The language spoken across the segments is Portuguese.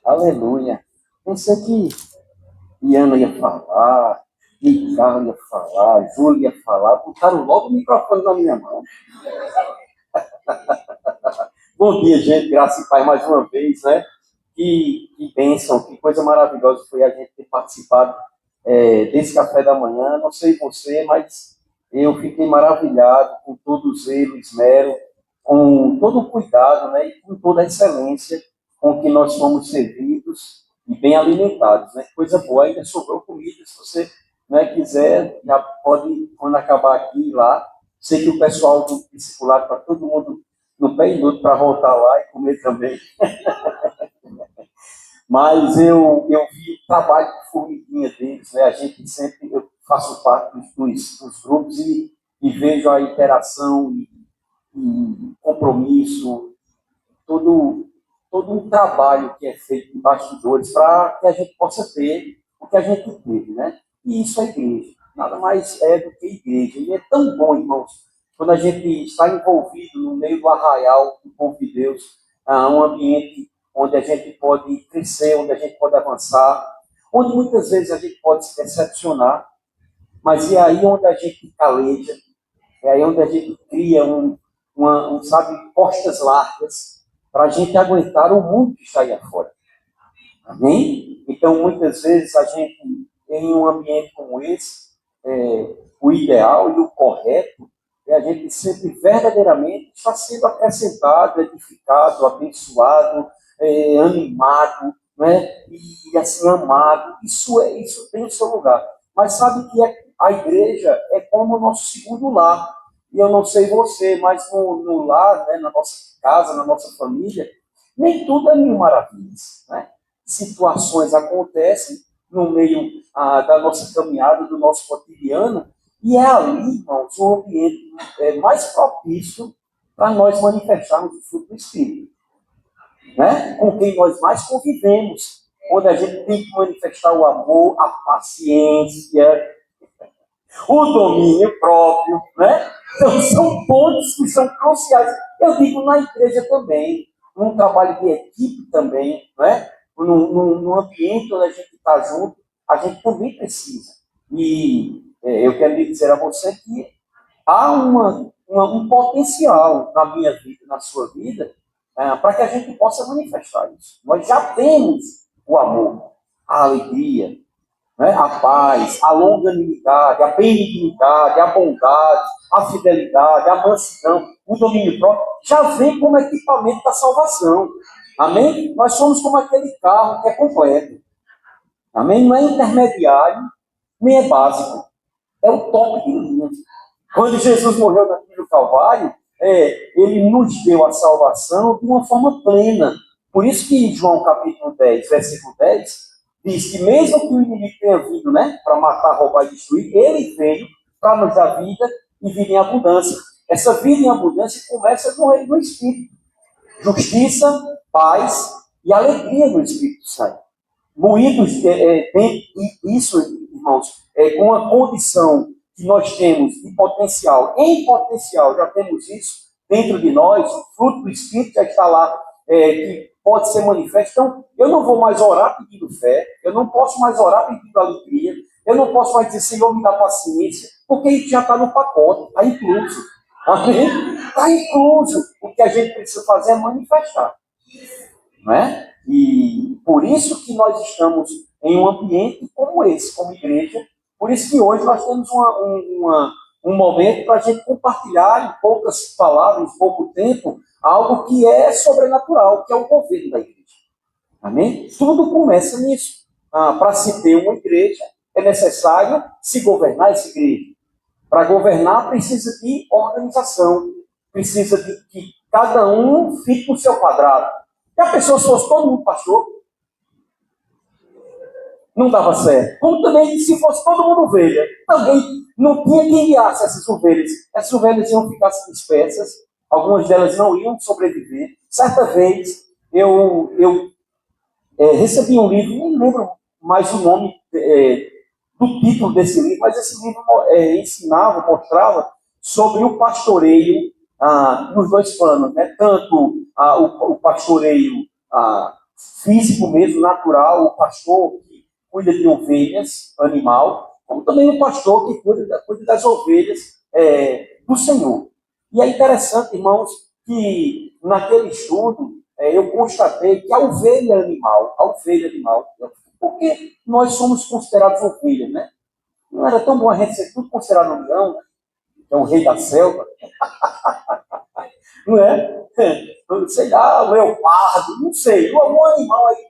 Aleluia. Pensei que Iana ia falar, Ricardo ia falar, Júlio ia falar, botaram logo o microfone na minha mão. Bom dia, gente, graça e paz mais uma vez, né? Que bênção, que coisa maravilhosa foi a gente ter participado desse café da manhã. Não sei você, mas eu fiquei maravilhado com todo o zelo, esmero, com todo o cuidado, né? E com toda a excelência com que nós fomos servidos e bem alimentados, né? Coisa boa, ainda sobrou comida, se você, né, quiser, já pode, quando acabar aqui, ir lá. Sei que o pessoal do discipulado, para todo mundo no pé e luto para voltar lá e comer também. Mas eu vi o trabalho de formiguinha deles, né? A gente sempre, eu faço parte dos grupos e vejo a interação e compromisso, todo um trabalho que é feito em bastidores para que a gente possa ter o que a gente teve, né? E isso é igreja, nada mais é do que igreja. E é tão bom, irmãos, quando a gente está envolvido no meio do arraial do povo de Deus, um ambiente onde a gente pode crescer, onde a gente pode avançar, onde muitas vezes a gente pode se decepcionar, mas é aí onde a gente caleja, é aí onde a gente cria sabe, costas largas para a gente aguentar o mundo que está aí afora. Amém? Então, muitas vezes, a gente, em um ambiente como esse, o ideal e o correto é a gente sempre verdadeiramente está sendo acrescentado, edificado, abençoado, animado, né? E assim, amado. Isso tem o seu lugar. Mas sabe que a igreja é como o nosso segundo lar. E eu não sei você, mas no lar, né, na nossa casa, na nossa família, nem tudo é mil maravilhas, né? Situações acontecem no meio da nossa caminhada, do nosso cotidiano, e é ali, irmãos, o ambiente mais propício para nós manifestarmos o fruto do Espírito, né? Com quem nós mais convivemos, onde a gente tem que manifestar o amor, a paciência, o domínio próprio, né? Então, são pontos que são cruciais. Eu digo na igreja também, num trabalho de equipe também, né? Num ambiente onde a gente está junto, a gente também precisa. E eu quero lhe dizer a você que há um potencial na minha vida, na sua vida, para que a gente possa manifestar isso. Nós já temos o amor, a alegria, né? A paz, a longanimidade, a benignidade, a bondade, a fidelidade, a mansidão, o domínio próprio, já vem como equipamento da salvação. Amém? Nós somos como aquele carro que é completo. Amém? Não é intermediário, nem é básico. É o top de linha. Quando Jesus morreu na cruz do Calvário, ele nos deu a salvação de uma forma plena. Por isso que João capítulo 10, versículo 10, diz que mesmo que o inimigo tenha vindo, né, para matar, roubar e destruir, ele veio para nos dar vida e vida em abundância. Essa vida em abundância começa no reino do Espírito. Justiça, paz e alegria no Espírito Santo. Moídos, isso, irmãos, com a condição que nós temos de potencial, em potencial, já temos isso dentro de nós, o fruto do Espírito já está lá, que pode ser manifesto. Então, eu não vou mais orar pedindo fé, eu não posso mais orar pedindo alegria, eu não posso mais dizer, Senhor, me dá paciência, porque isso já está no pacote, está incluso. Amém? Está incluso. O que a gente precisa fazer é manifestar. Não é? E por isso que nós estamos em um ambiente como esse, como igreja. Por isso que hoje nós temos um momento para a gente compartilhar em poucas palavras, em pouco tempo, algo que é sobrenatural, que é o governo da igreja. Amém? Tudo começa nisso. Para se ter uma igreja, é necessário se governar essa igreja. Para governar, precisa de organização, precisa de que cada um fique no seu quadrado. E a pessoa, se fosse todo mundo pastor, não dava certo. Como também, se fosse todo mundo ovelha, também não tinha quem guiasse essas ovelhas. Essas ovelhas iam ficar dispersas, algumas delas não iam sobreviver. Certa vez, eu recebi um livro, não lembro mais o nome do título desse livro, mas esse livro ensinava, mostrava sobre o pastoreio nos dois planos, né? Tanto o pastoreio físico mesmo, natural, o pastor que cuida de ovelhas, animal, como também o pastor que cuida das ovelhas do Senhor. E é interessante, irmãos, que naquele estudo eu constatei que a ovelha animal, porque nós somos considerados ovelhas, né? Não era tão bom a gente ser tudo considerado um leão, que é o rei da selva, não é? Sei lá, o leopardo, não sei, algum animal aí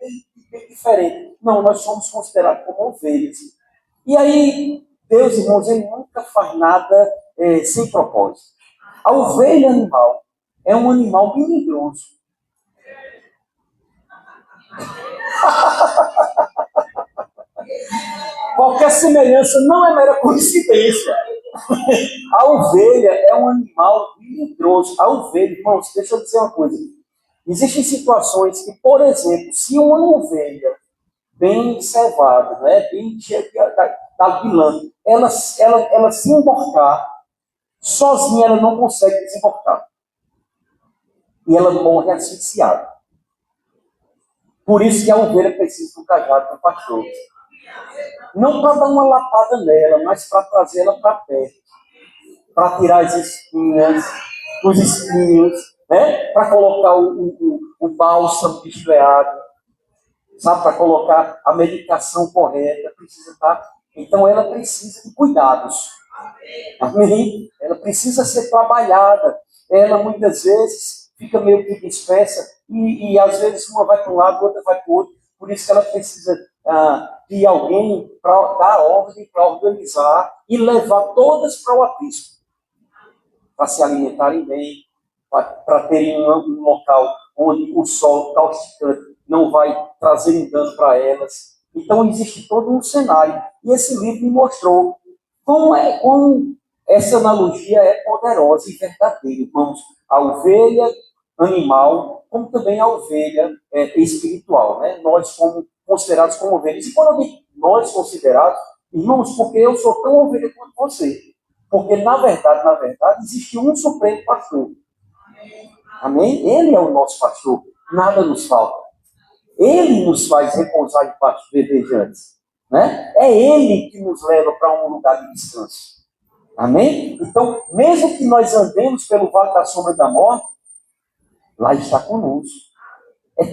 bem diferente. Não, nós somos considerados como ovelhas. E aí, Deus, irmãos, ele nunca faz nada sem propósito. A ovelha animal é um animal melindroso. Qualquer semelhança não é mera coincidência. A ovelha é um animal melindroso. A ovelha, irmãos, deixa eu dizer uma coisa. Existem situações que, por exemplo, se uma ovelha bem cevada, né, bem cheia da vilã, ela se emborcar, sozinha ela não consegue desemborcar. E ela morre asfixiada. Por isso que a ovelha precisa do cajado do pastor. Não para dar uma lapada nela, mas para trazê-la para perto. Para tirar as espinhas, os espinhos, né? Para colocar o bálsamo desfreado, sabe? Para colocar a medicação correta. Precisa estar. Então ela precisa de cuidados. Amém? Ela precisa ser trabalhada. Ela muitas vezes fica meio que dispersa e às vezes uma vai para um lado, outra vai para o outro. Por isso que ela precisa de alguém para dar ordem, para organizar e levar todas para o aprisco. Para se alimentarem bem, para terem um local onde o sol causticante não vai trazer um dano para elas. Então existe todo um cenário. E esse livro me mostrou como essa analogia é poderosa e verdadeira, irmãos. A ovelha animal, como também a ovelha espiritual. Né? Nós somos considerados como ovelhas. E quando eu digo nós considerados, irmãos, porque eu sou tão ovelha quanto você. Porque, na verdade, existe um supremo pastor. Amém? Ele é o nosso pastor. Nada nos falta. Ele nos faz repousar em pastos verdejantes. Né? É Ele que nos leva para um lugar de descanso. Amém? Então, mesmo que nós andemos pelo vale da sombra da morte, lá está conosco.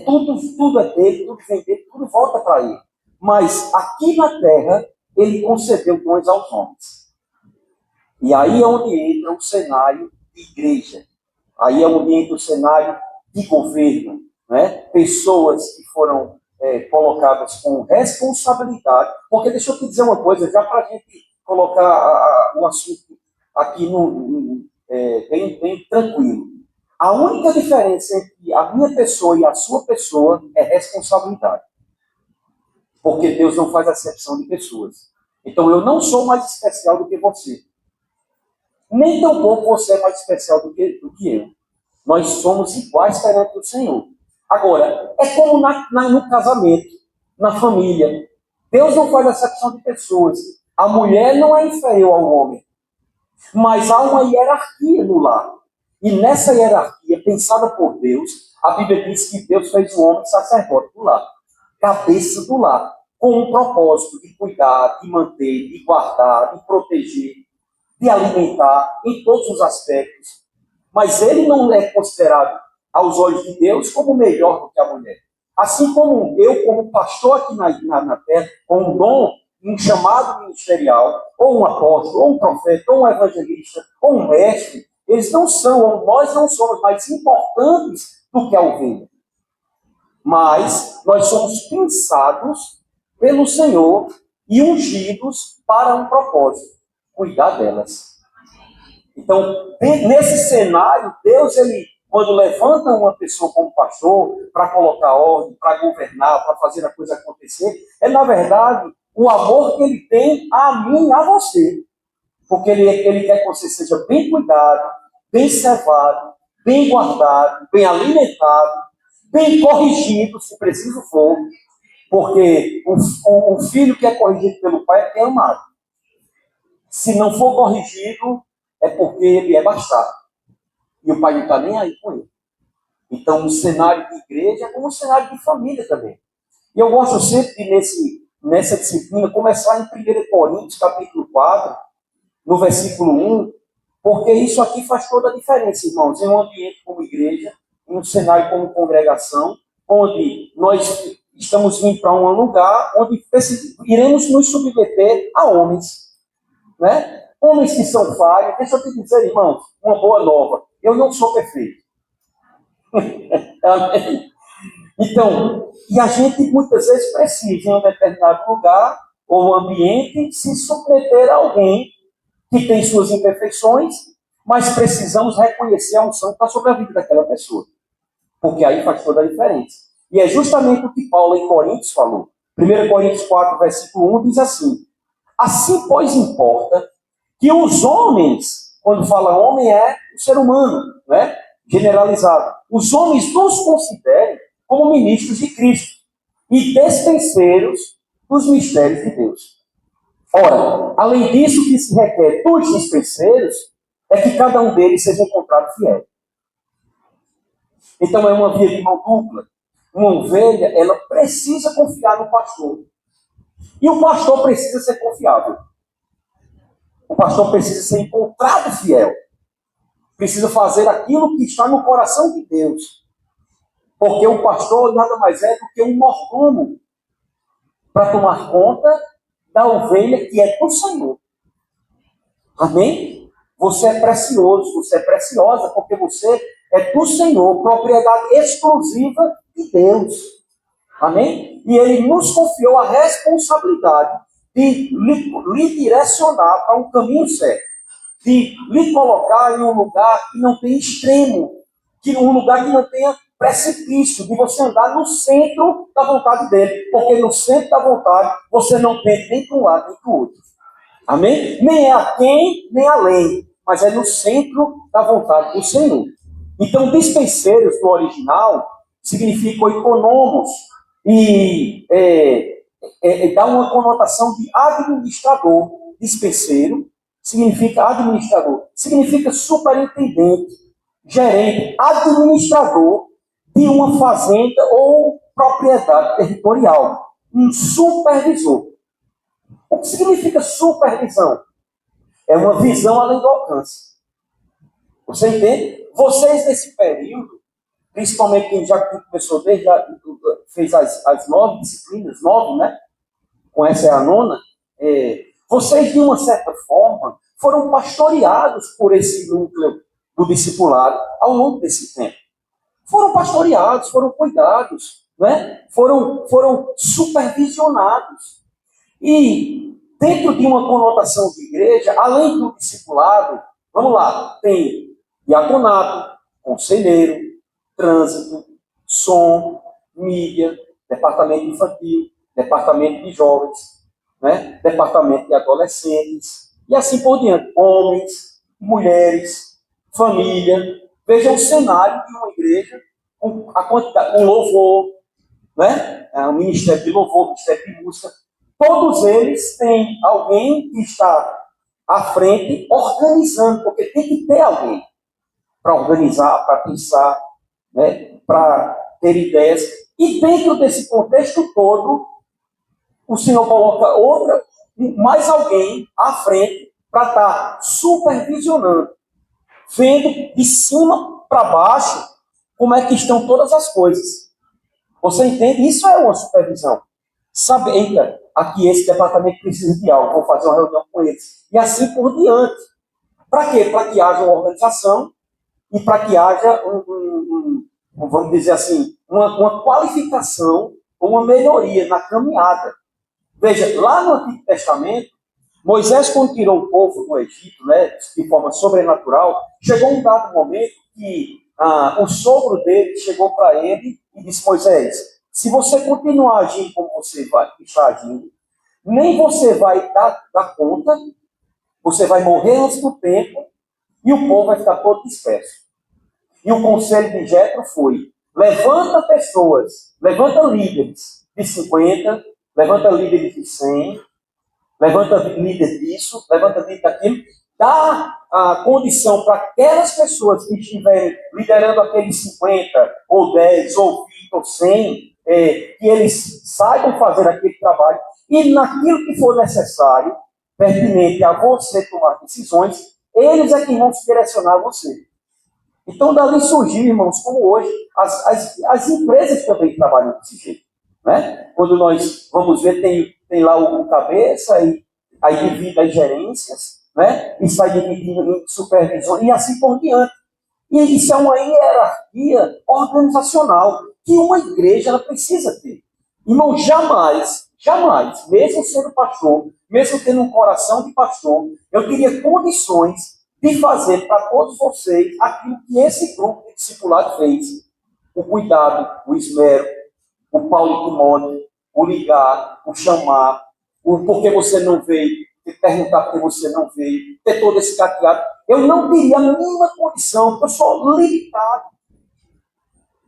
Tudo é dele, tudo vem dele, tudo volta para ele. Mas aqui na terra, ele concedeu dons aos homens. E aí é onde entra o cenário de igreja. Aí é onde entra o cenário de governo. Né? Pessoas que foram colocadas com responsabilidade. Porque deixa eu te dizer uma coisa, já para a gente colocar o assunto aqui bem tranquilo. A única diferença entre a minha pessoa e a sua pessoa é responsabilidade. Porque Deus não faz acepção de pessoas. Então eu não sou mais especial do que você. Nem tampouco você é mais especial do que eu. Nós somos iguais perante o Senhor. Agora, é como no casamento, na família. Deus não faz acepção de pessoas. A mulher não é inferior ao homem. Mas há uma hierarquia no lar. E nessa hierarquia, pensada por Deus, a Bíblia diz que Deus fez o homem sacerdote do lar. Cabeça do lar. Com um propósito de cuidar, de manter, de guardar, de proteger, de alimentar em todos os aspectos. Mas ele não é considerado, aos olhos de Deus, como melhor do que a mulher. Assim como eu, como pastor aqui na terra, com um dom, um chamado ministerial, ou um apóstolo, ou um profeta, ou um evangelista, ou um mestre, eles não são, ou nós não somos mais importantes do que a ovelha. Mas nós somos pensados pelo Senhor e ungidos para um propósito, cuidar delas. Então, nesse cenário, Deus, quando levanta uma pessoa como pastor para colocar ordem, para governar, para fazer a coisa acontecer, é, na verdade, o amor que ele tem a mim e a você. Porque ele quer que você seja bem cuidado, bem cevado, bem guardado, bem alimentado, bem corrigido, se preciso for. Porque o filho que é corrigido pelo pai é porque é amado. Se não for corrigido, é porque ele é bastardo. E o pai não está nem aí com ele. Então, um cenário de igreja é como um cenário de família também. E eu gosto sempre de, nessa disciplina, começar em 1 Coríntios, capítulo 4, no versículo 1, porque isso aqui faz toda a diferença, irmãos, em um ambiente como igreja, em um cenário como congregação, onde nós estamos vindo para um lugar onde iremos nos submeter a homens, né? Homens que são falhos. Deixa eu te dizer, irmãos, uma boa nova. Eu não sou perfeito. Amém? Então, e a gente muitas vezes precisa, em um determinado lugar ou ambiente, se submeter a alguém que tem suas imperfeições, mas precisamos reconhecer a unção que está sobre a vida daquela pessoa. Porque aí faz toda a diferença. E é justamente o que Paulo em Coríntios falou. 1 Coríntios 4, versículo 1 diz assim: assim, pois, importa que os homens, quando fala homem é o ser humano, né? Generalizado, os homens nos considerem como ministros de Cristo e despenseiros dos mistérios de Deus. Ora, além disso, o que se requer dos dispenseiros é que cada um deles seja encontrado fiel. Então é uma via de mão dupla. Uma ovelha, ela precisa confiar no pastor. E o pastor precisa ser confiável. O pastor precisa ser encontrado fiel. Precisa fazer aquilo que está no coração de Deus. Porque o pastor nada mais é do que um mordomo para tomar conta da ovelha que é do Senhor. Amém? Você é precioso, você é preciosa, porque você é do Senhor, propriedade exclusiva de Deus. Amém? E Ele nos confiou a responsabilidade de lhe direcionar para um caminho certo, de lhe colocar em um lugar que não tem extremo, um lugar que não tenha precipício, de você andar no centro da vontade dele, porque no centro da vontade você não tem nem para um lado nem para o outro. Amém? Nem é aquém, nem além, mas é no centro da vontade do Senhor. Então, dispenseiros no original significam econômicos e dá uma conotação de administrador. Dispenseiro significa administrador, significa superintendente, gerente, administrador de uma fazenda ou propriedade territorial, um supervisor. O que significa supervisão? É uma visão além do alcance. Você entende? Vocês nesse período, principalmente quem já começou desde fez as 9 disciplinas, 9, né? Com essa é a 9, vocês de uma certa forma foram pastoreados por esse núcleo do discipulado ao longo desse tempo. Foram pastoreados, foram cuidados, né? Foram supervisionados. E dentro de uma conotação de igreja, além do discipulado, vamos lá, tem diaconato, conselheiro, trânsito, som, mídia, departamento infantil, departamento de jovens, né? Departamento de adolescentes, e assim por diante. Homens, mulheres, família. Veja o cenário de uma igreja com a quantidade, um louvor, né? Um ministério de louvor, ministério de música. Todos eles têm alguém que está à frente organizando, porque tem que ter alguém para organizar, para pensar, né, para ter ideias. E dentro desse contexto todo, o Senhor coloca mais alguém à frente para estar supervisionando, vendo de cima para baixo como é que estão todas as coisas. Você entende? Isso é uma supervisão. Saber, aqui esse departamento precisa de algo, vou fazer uma reunião com eles. E assim por diante. Para quê? Para que haja uma organização e para que haja, vamos dizer assim, uma qualificação, uma melhoria na caminhada. Veja, lá no Antigo Testamento, Moisés, quando tirou o povo do Egito, né, de forma sobrenatural, chegou um dado momento que o sogro dele chegou para ele e disse: Moisés, se você continuar agindo como você está agindo, nem você vai dar conta, você vai morrer antes do tempo e o povo vai ficar todo disperso. E o conselho de Jetro foi: levanta pessoas, levanta líderes de 50, levanta líderes de 100, levanta líder disso, levanta líder daquilo, dar a condição para aquelas pessoas que estiverem liderando aqueles 50, ou 10, ou 20, ou 100, que eles saibam fazer aquele trabalho, e naquilo que for necessário, pertinente a você tomar decisões, eles é que vão se direcionar a você. Então, dali surgiu, irmãos, como hoje, as empresas também trabalham desse jeito. Né? Quando nós vamos ver, tem lá o cabeça, e aí divide as gerências, né? E sai dividindo em supervisão, e assim por diante. E isso é uma hierarquia organizacional que uma igreja ela precisa ter. Irmão, jamais, mesmo sendo pastor, mesmo tendo um coração de pastor, eu teria condições de fazer para todos vocês aquilo que esse grupo de discipulado fez. O cuidado, o esmero, o Paulo e Timóteo, o ligar, o chamar, o porquê você não veio, perguntar por que você não veio, ter todo esse cateado. Eu não teria a mínima condição, porque eu sou limitado.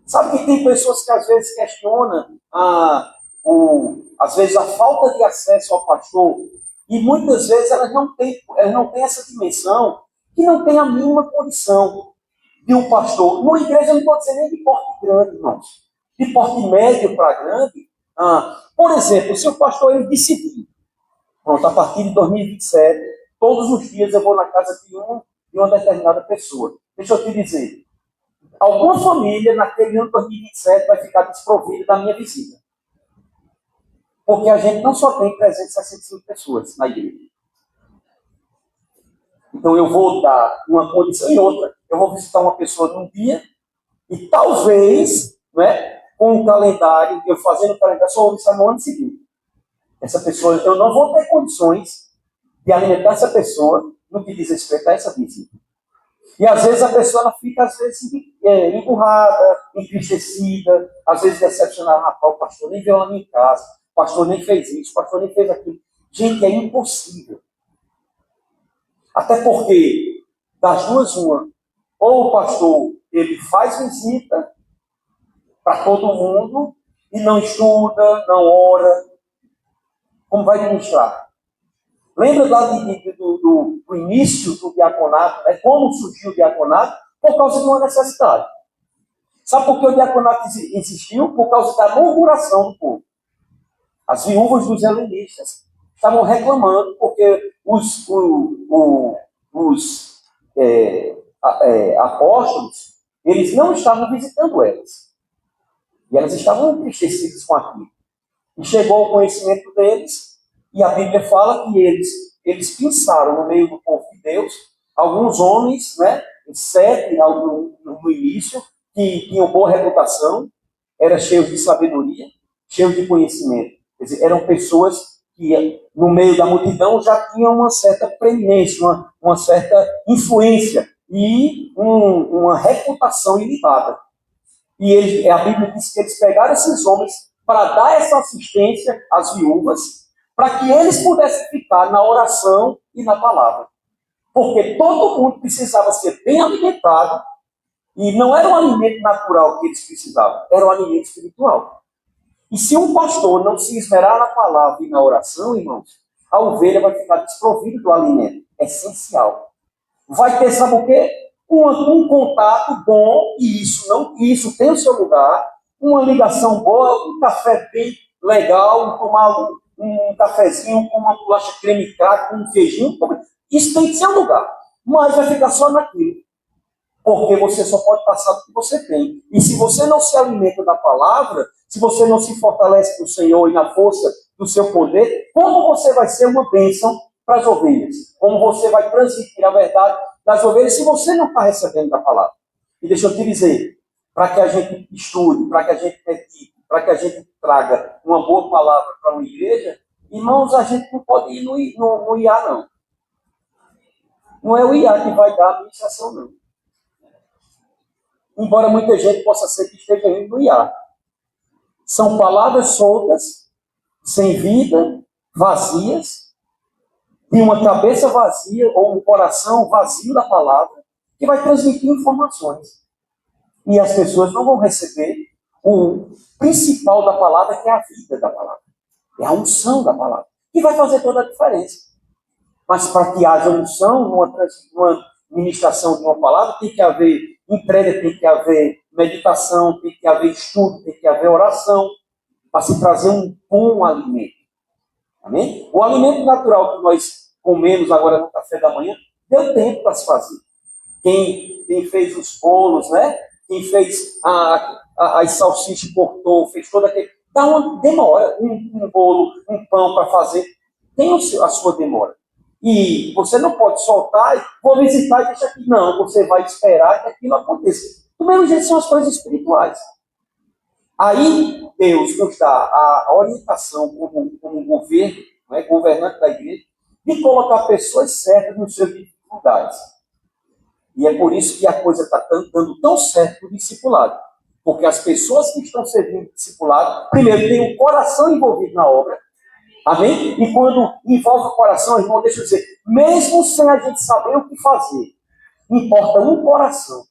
Sabe que tem pessoas que às vezes questionam às vezes a falta de acesso ao pastor, e muitas vezes elas não têm essa dimensão, que não tem a mínima condição de um pastor. Numa igreja, eu não estou dizendo nem de porte grande, irmãos. De porte médio para grande. Por exemplo, se o pastor ele decidir, pronto, a partir de 2027, todos os dias eu vou na casa de uma determinada pessoa. Deixa eu te dizer, alguma família naquele ano de 2027 vai ficar desprovida da minha visita. Porque a gente não só tem 365 pessoas na igreja. Então eu vou dar uma condição e outra. Eu vou visitar uma pessoa num dia e talvez, né, com um calendário, eu fazendo o calendário, só vou visitar no ano seguinte. Essa pessoa, eu não vou ter condições de alimentar essa pessoa no que diz respeito a essa visita. E às vezes a pessoa ela fica, às vezes, emburrada, entristecida, às vezes decepcionada. Rapaz, o pastor nem veio lá em casa, o pastor nem fez isso, o pastor nem fez aquilo. Gente, é impossível. Até porque, das duas, uma, ou o pastor ele faz visita para todo mundo e não estuda, não ora, como vai ministrar? Lembra lá do início do diaconato, né? Como surgiu o diaconato? Por causa de uma necessidade. Sabe por que o diaconato existiu? Por causa da murmuração do povo. As viúvas dos helenistas estavam reclamando porque os apóstolos, eles não estavam visitando elas. E elas estavam entristecidas com aquilo. E chegou ao conhecimento deles, e a Bíblia fala que eles pensaram no meio do povo de Deus, alguns homens, né, 7 no início, que tinham boa reputação, eram cheios de sabedoria, cheios de conhecimento. Quer dizer, eram pessoas que, no meio da multidão, já tinham uma certa preeminência, uma certa influência e uma reputação ilibada. E a Bíblia diz que eles pegaram esses homens para dar essa assistência às viúvas, para que eles pudessem ficar na oração e na palavra. Porque todo mundo precisava ser bem alimentado, e não era um alimento natural que eles precisavam, era um alimento espiritual. E se um pastor não se esmerar na palavra e na oração, irmãos, a ovelha vai ficar desprovida do alimento essencial. Vai ter, sabe o quê? Um contato bom, e isso tem o seu lugar, uma ligação boa, um café bem legal, tomar um cafezinho com uma bolacha creme crack, com um queijinho, isso tem seu lugar, mas vai ficar só naquilo, porque você só pode passar do que você tem. E se você não se alimenta da palavra, se você não se fortalece no Senhor e na força do seu poder, como você vai ser uma bênção para as ovelhas? Como você vai transmitir a verdade das ovelhas se você não está recebendo da palavra? E deixa eu te dizer, para que a gente estude, para que a gente medite, para que a gente traga uma boa palavra para uma igreja, irmãos, a gente não pode ir no IA, não. Não é o IA que vai dar a administração, não. Embora muita gente possa ser que esteja indo no IA. São palavras soltas, sem vida, vazias, de uma cabeça vazia ou um coração vazio da palavra, que vai transmitir informações. E as pessoas não vão receber o principal da palavra, que é a vida da palavra. É a unção da palavra. Que vai fazer toda a diferença. Mas para que haja unção, numa ministração de uma palavra, tem que haver entrega, tem que haver meditação, tem que haver estudo, tem que haver oração, para se trazer um bom alimento. Amém? O alimento natural que nós comemos agora no café da manhã, deu tempo para se fazer. Quem fez os bolos, né? Quem fez as salsichas, cortou, fez toda aquele... Dá uma demora, um bolo, um pão para fazer, tem a sua demora. E você não pode soltar, vou visitar e deixar aqui. Não, você vai esperar que aquilo aconteça. Do mesmo jeito são as coisas espirituais. Aí Deus nos dá a orientação como governo, né, governante da igreja, de colocar pessoas certas nos seus lugares. E é por isso que a coisa está dando tão certo o discipulado. Porque as pessoas que estão servindo o discipulado, primeiro, têm o coração envolvido na obra. Amém? E quando envolve o coração, irmão, deixa eu dizer, mesmo sem a gente saber o que fazer, importa um coração.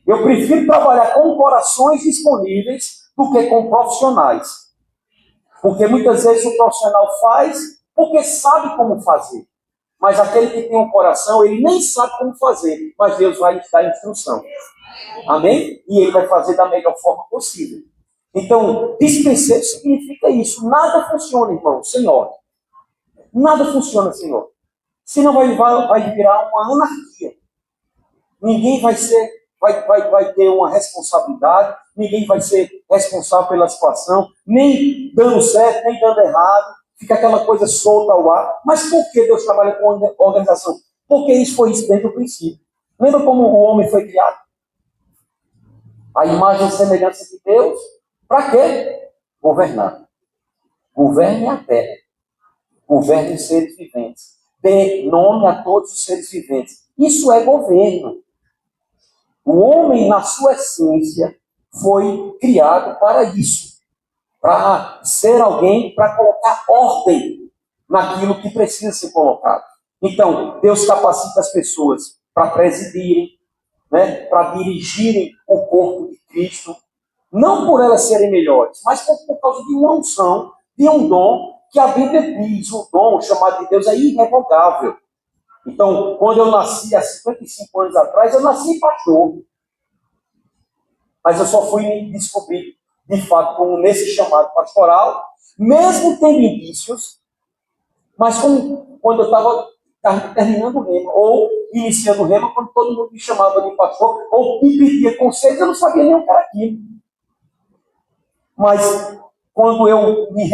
Eu prefiro trabalhar com corações disponíveis do que com profissionais. Porque muitas vezes o profissional faz porque sabe como fazer. Mas aquele que tem um coração, ele nem sabe como fazer. Mas Deus vai lhe dar instrução. Amém? E ele vai fazer da melhor forma possível. Então, dispenseiro significa isso. Nada funciona, irmão, sem ordem. Nada funciona sem ordem. Senão vai virar uma anarquia. Ninguém vai ter uma responsabilidade, ninguém vai ser responsável pela situação, nem dando certo, nem dando errado, fica aquela coisa solta ao ar. Mas por que Deus trabalha com organização? Porque isso foi isso desde o princípio. Lembra como o homem foi criado? A imagem e semelhança de Deus. Para quê? Governar. Governe a terra. Governe os seres viventes. Dê nome a todos os seres viventes. Isso é governo. O homem, na sua essência, foi criado para isso. Para ser alguém, para colocar ordem naquilo que precisa ser colocado. Então, Deus capacita as pessoas para presidirem, né, para dirigirem o corpo de Cristo, não por elas serem melhores, mas por causa de uma unção, de um dom, que a Bíblia diz, o dom chamado de Deus é irrevogável. Então, quando eu nasci há 55 anos atrás, eu nasci pastor. Mas eu só fui me descobrir, de fato, como nesse chamado pastoral, mesmo tendo indícios, mas quando eu estava terminando o rema, ou iniciando o rema, quando todo mundo me chamava de pastor, ou me pedia conselhos, eu não sabia nem o que era aquilo. Mas, quando eu me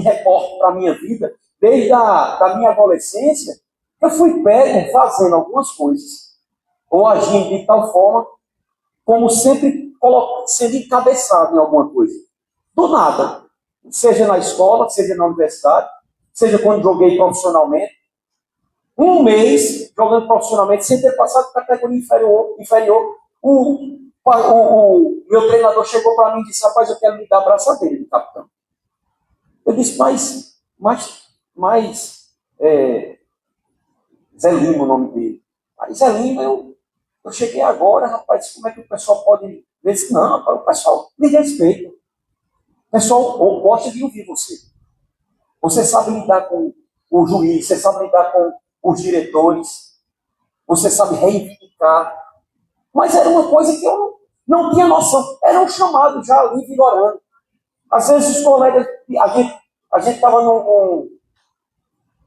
reporto para a minha vida, desde a minha adolescência, eu fui pego fazendo algumas coisas, ou agindo de tal forma, como sempre sendo encabeçado em alguma coisa. Do nada. Seja na escola, seja na universidade, seja quando joguei profissionalmente. Um mês jogando profissionalmente, sem ter passado categoria inferior. O meu treinador chegou para mim e disse: rapaz, eu quero lhe dar a braçadeira de capitão. Eu disse: Zé Lima, o nome dele. Aí Zé Lima, eu cheguei agora, rapaz, como é que o pessoal pode ver isso? Não, rapaz, o pessoal me respeita. O pessoal gosta de ouvir você. Você sabe lidar com o juiz, você sabe lidar com os diretores, você sabe reivindicar. Mas era uma coisa que eu não tinha noção. Era um chamado já ali vigorando. Às vezes os colegas, a gente estava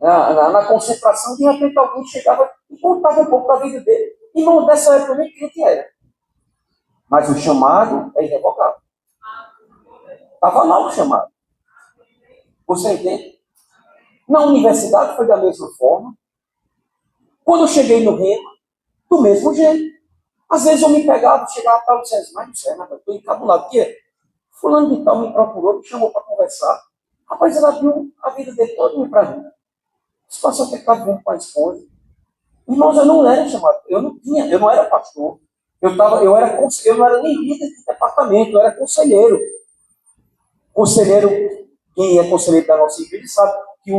na concentração, de repente alguém chegava e contava um pouco da vida dele. E não, dessa época eu nem quem que era. Mas o chamado é irrevogável. Estava lá o chamado. Você entende? Na universidade foi da mesma forma. Quando eu cheguei no rema, do mesmo jeito. Às vezes eu me pegava, chegava para o César, mas não sei, eu estou encabulado. Porque fulano de tal me procurou, me chamou para conversar. Rapaz, ela viu a vida dele toda para mim. A situação que ele estava vivendo com a esposa. Irmãos, eu não era chamado, eu não era pastor. Eu não era nem líder de departamento, eu era conselheiro. Conselheiro, quem é conselheiro da nossa igreja sabe que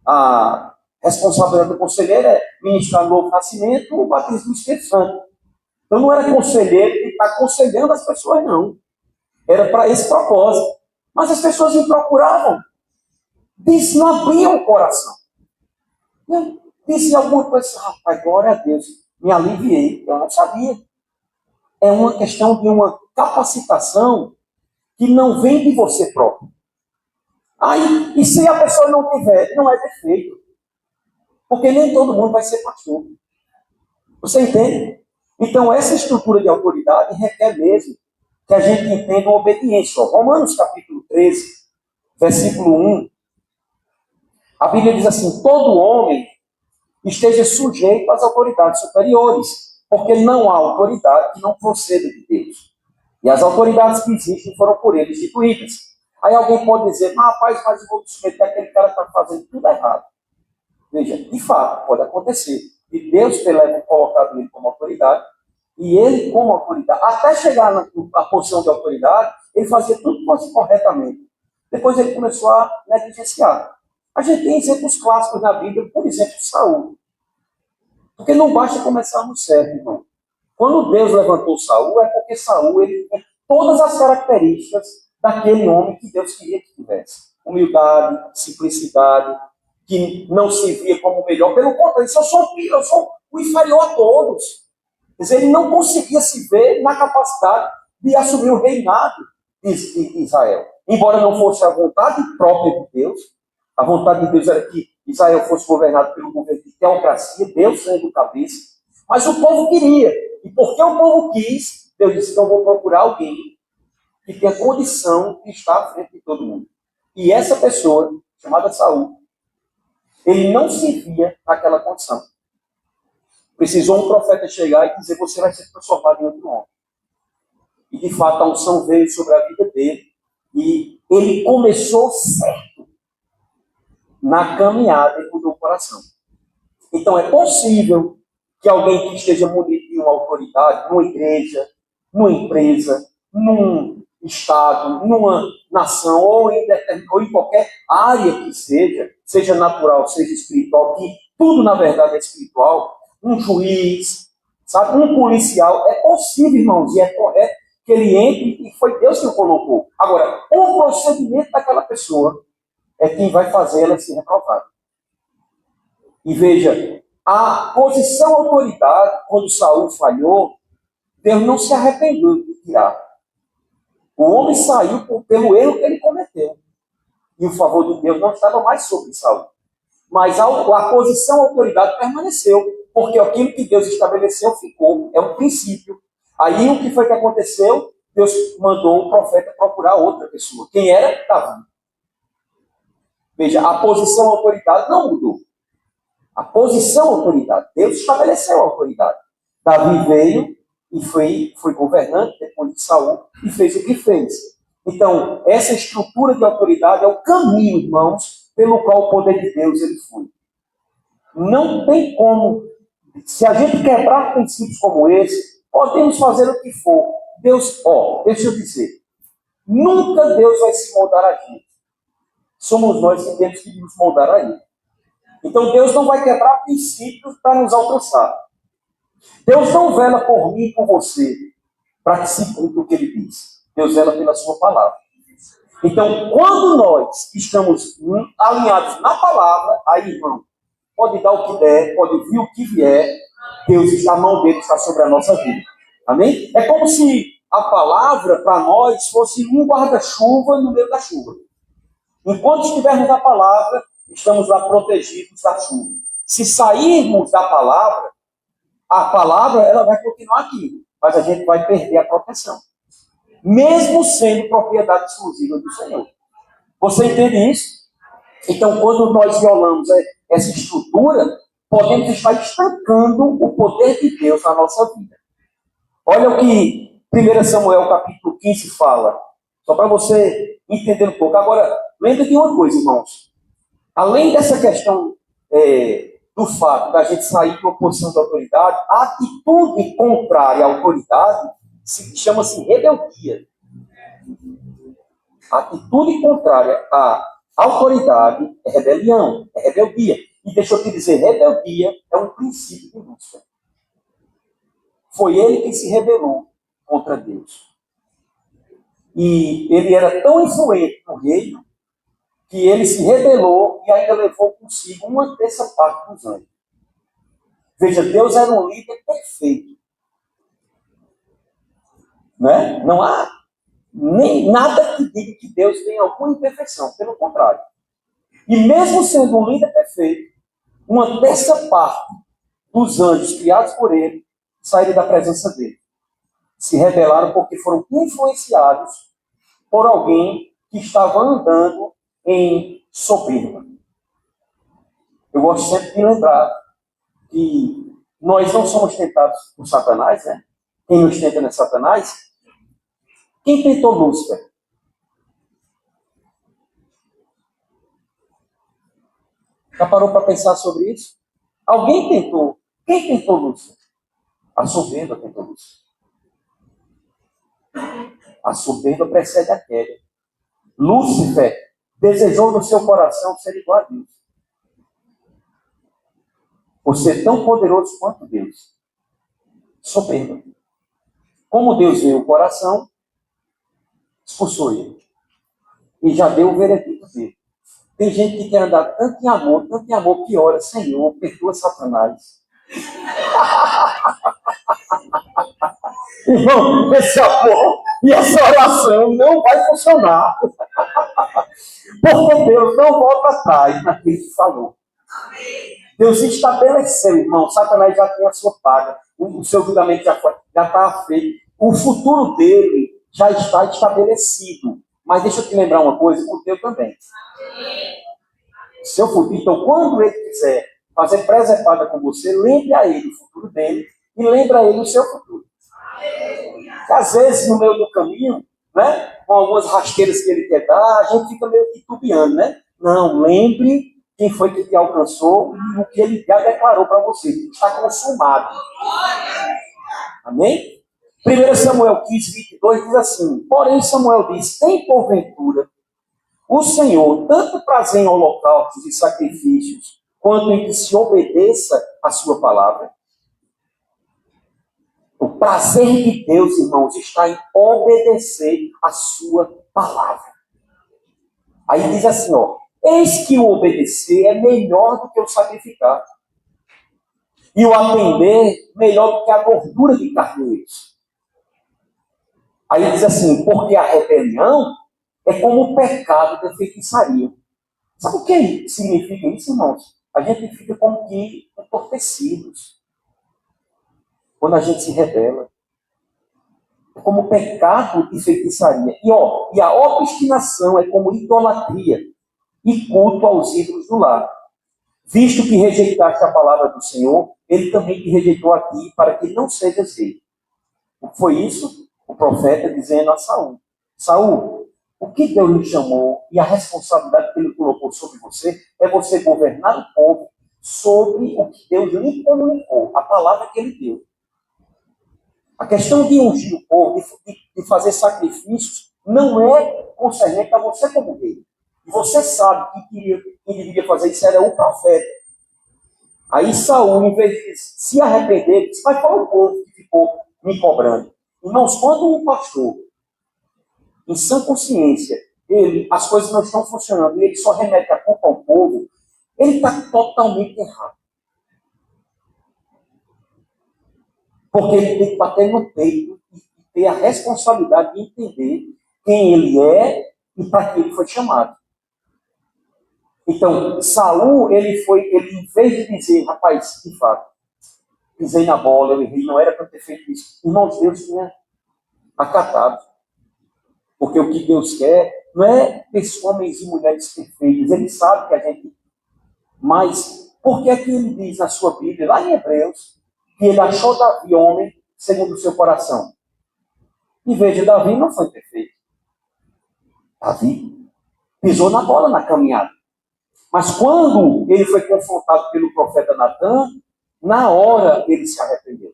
a responsabilidade do conselheiro é ministrar novo nascimento, o batismo do Espírito Santo. Eu não era conselheiro de estar aconselhando as pessoas, não. Era para esse propósito. Mas as pessoas me procuravam, não abriam o coração. Eu disse alguma coisa, rapaz, glória a Deus, me aliviei. Eu não sabia. É uma questão de uma capacitação que não vem de você próprio. Aí, e se a pessoa não tiver, não é defeito. Porque nem todo mundo vai ser pastor. Você entende? Então, essa estrutura de autoridade requer mesmo que a gente entenda uma obediência. Romanos capítulo 13, versículo 1, a Bíblia diz assim: todo homem esteja sujeito às autoridades superiores, porque não há autoridade que não proceda de Deus. E as autoridades que existem foram por ele instituídas. Aí alguém pode dizer, rapaz, mas eu vou me submeter àquele cara que está fazendo tudo errado. Veja, de fato, pode acontecer. E Deus ter colocado ele como autoridade, e ele como autoridade, até chegar na posição de autoridade, ele fazia tudo corretamente. Depois ele começou a negligenciar. A gente tem exemplos clássicos na Bíblia, por exemplo, Saul. Porque não basta começarmos certo, irmão. Quando Deus levantou Saul, é porque Saul ele tinha todas as características daquele homem que Deus queria que tivesse. Humildade, simplicidade, que não se via como o melhor. Pelo contrário, eu sou o inferior a todos. Quer dizer, ele não conseguia se ver na capacidade de assumir o reinado de Israel. Embora não fosse a vontade própria de Deus, a vontade de Deus era que Israel fosse governado pelo governo de teocracia, Deus sendo o cabeça, mas o povo queria. E porque o povo quis, Deus disse: então vou procurar alguém que tenha condição de estar à frente de todo mundo. E essa pessoa, chamada Saul, ele não se via naquela condição. Precisou um profeta chegar e dizer: você vai ser transformado em outro homem. E de fato a unção veio sobre a vida dele. E ele começou certo na caminhada e mudou o coração. Então é possível que alguém que esteja munido de uma autoridade, numa igreja, numa empresa, num estado, numa nação, ou em qualquer área que seja natural, seja espiritual, que tudo na verdade é espiritual, um juiz, sabe, um policial, é possível, irmãos, e é correto que ele entre, e foi Deus que o colocou. Agora, o procedimento daquela pessoa é quem vai fazer ela ser reprovada. E veja, a posição autoridade, quando Saul falhou, Deus não se arrependeu de tirar. O homem saiu pelo erro que ele cometeu. E o favor de Deus não estava mais sobre Saul. Mas a posição autoridade permaneceu, porque aquilo que Deus estabeleceu ficou. É um princípio. Aí o que foi que aconteceu? Deus mandou o profeta procurar outra pessoa. Quem era? Davi. Veja, a posição autoridade não mudou. A posição autoridade. Deus estabeleceu a autoridade. Davi veio e foi governante depois de Saul e fez o que fez. Então, essa estrutura de autoridade é o caminho, irmãos, pelo qual o poder de Deus ele foi. Não tem como, se a gente quebrar princípios como esse, podemos fazer o que for. Deus, deixa eu dizer, nunca Deus vai se moldar a gente. Somos nós que temos que nos moldar a Ele. Então Deus não vai quebrar princípios para nos alcançar. Deus não vela por mim e por você para que se cumpra o que Ele diz. Deus vela pela sua palavra. Então, quando nós estamos alinhados na palavra, aí, irmão, pode dar o que der, pode vir o que vier, a mão dele está sobre a nossa vida. Amém? É como se a palavra, para nós, fosse um guarda-chuva no meio da chuva. Enquanto estivermos na palavra, estamos lá protegidos da chuva. Se sairmos da palavra, a palavra ela vai continuar aqui, mas a gente vai perder a proteção. Mesmo sendo propriedade exclusiva do Senhor. Você entende isso? Então, quando nós violamos essa estrutura, podemos estar estancando o poder de Deus na nossa vida. Olha o que 1 Samuel capítulo 15 fala. Só para você entender um pouco. Agora, lembre de uma coisa, irmãos. Além dessa questão do fato da gente sair de uma posição de autoridade, a atitude contrária à autoridade chama-se rebeldia. A atitude contrária à autoridade é rebelião, é rebeldia. E deixa eu te dizer, rebeldia é um princípio de Lúcifer. Foi ele quem se rebelou contra Deus. E ele era tão influente no reino que ele se rebelou e ainda levou consigo uma terça parte dos anjos. Veja, Deus era um líder perfeito. Né? Não há nem nada que diga que Deus tem alguma imperfeição, pelo contrário. E mesmo sendo um líder perfeito, uma terça parte dos anjos criados por ele saíram da presença dele. Se rebelaram porque foram influenciados por alguém que estava andando em soberba. Eu gosto sempre de lembrar que nós não somos tentados por Satanás, né? Quem nos tenta não é Satanás. Quem tentou Lúcifer? Já parou para pensar sobre isso? Alguém tentou. Quem tentou Lúcifer? A soberba tentou Lúcifer. A soberba precede a queda. Lúcifer desejou no seu coração ser igual a Deus. Por ser tão poderoso quanto Deus. Soberba. Como Deus viu o coração, expulsou ele. E já deu o veredito dele. Tem gente que quer andar tanto em amor, que ora, Senhor, perdoa Satanás. Irmão, esse amor e essa oração não vai funcionar. Porque Deus não volta atrás naquilo que falou. Deus estabeleceu, irmão. Satanás já tem a sua paga. O seu julgamento já está feito. O futuro dele já está estabelecido. Mas deixa eu te lembrar uma coisa, o teu também. Seu futuro. Então, quando ele quiser fazer presepada com você, lembre a ele o futuro dele e lembre a ele o seu futuro. Porque, às vezes, no meio do caminho, né, com algumas rasteiras que ele quer dar, a gente fica meio titubeando, né? Não, lembre quem foi que te alcançou e o que ele já declarou para você. Está consumado. Amém? 1 Samuel 15, 22 diz assim: porém Samuel diz, tem porventura o Senhor tanto prazer em holocaustos e sacrifícios, quanto em que se obedeça a sua palavra? O prazer de Deus, irmãos, está em obedecer a sua palavra. Aí diz assim, ó, eis que o obedecer é melhor do que o sacrificar, e o atender melhor do que a gordura de carneiros. Aí diz assim, porque a rebelião é como o pecado da feitiçaria. Sabe o que significa isso, irmãos? A gente fica como que entorpecidos quando a gente se rebela. É como pecado e feitiçaria. E a obstinação é como idolatria e culto aos ídolos do lar. Visto que rejeitaste a palavra do Senhor, ele também te rejeitou a ti, para que não sejas rei. O que foi isso? O profeta dizendo a Saul: Saul, o que Deus lhe chamou e a responsabilidade que ele colocou sobre você é você governar o povo sobre o que Deus lhe comunicou, a palavra que ele deu. A questão de ungir o povo, de fazer sacrifícios, não é concernente a você como rei. E você sabe que quem deveria fazer isso era o profeta. Aí Saul, em vez de se arrepender, disse, mas qual é o povo que ficou me cobrando? Irmãos, quando um pastor, em sã consciência, as coisas não estão funcionando e ele só remete a culpa ao povo, ele está totalmente errado. Porque ele tem que bater no peito e ter a responsabilidade de entender quem ele é e para que ele foi chamado. Então, Saul, ele em vez de dizer, rapaz, de fato, pisei na bola, eu errei, não era para ter feito isso. Irmãos, Deus tinha acatado. Porque o que Deus quer não é homens e mulheres perfeitos. Ele sabe que a gente... Mas, por que é que ele diz na sua Bíblia, lá em Hebreus, que ele achou Davi homem segundo o seu coração? E veja, Davi não foi perfeito. Davi pisou na bola na caminhada. Mas quando ele foi confrontado pelo profeta Natan, na hora ele se arrependeu.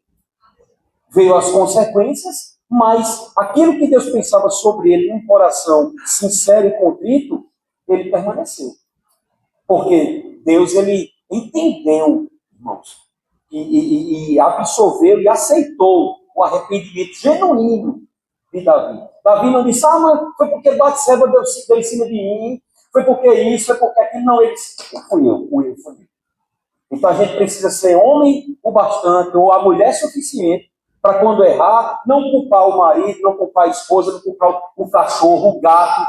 Veio as consequências, mas aquilo que Deus pensava sobre ele, um coração sincero e contrito, ele permaneceu. Porque Deus, ele entendeu, irmãos, e absorveu e aceitou o arrependimento genuíno de Davi. Davi não disse, mas foi porque Batseba deu em cima de mim, foi porque isso, foi porque aquilo. Não, eles, fui eu. Então a gente precisa ser homem o bastante, ou a mulher suficiente, para quando errar, não culpar o marido, não culpar a esposa, não culpar o cachorro, o gato,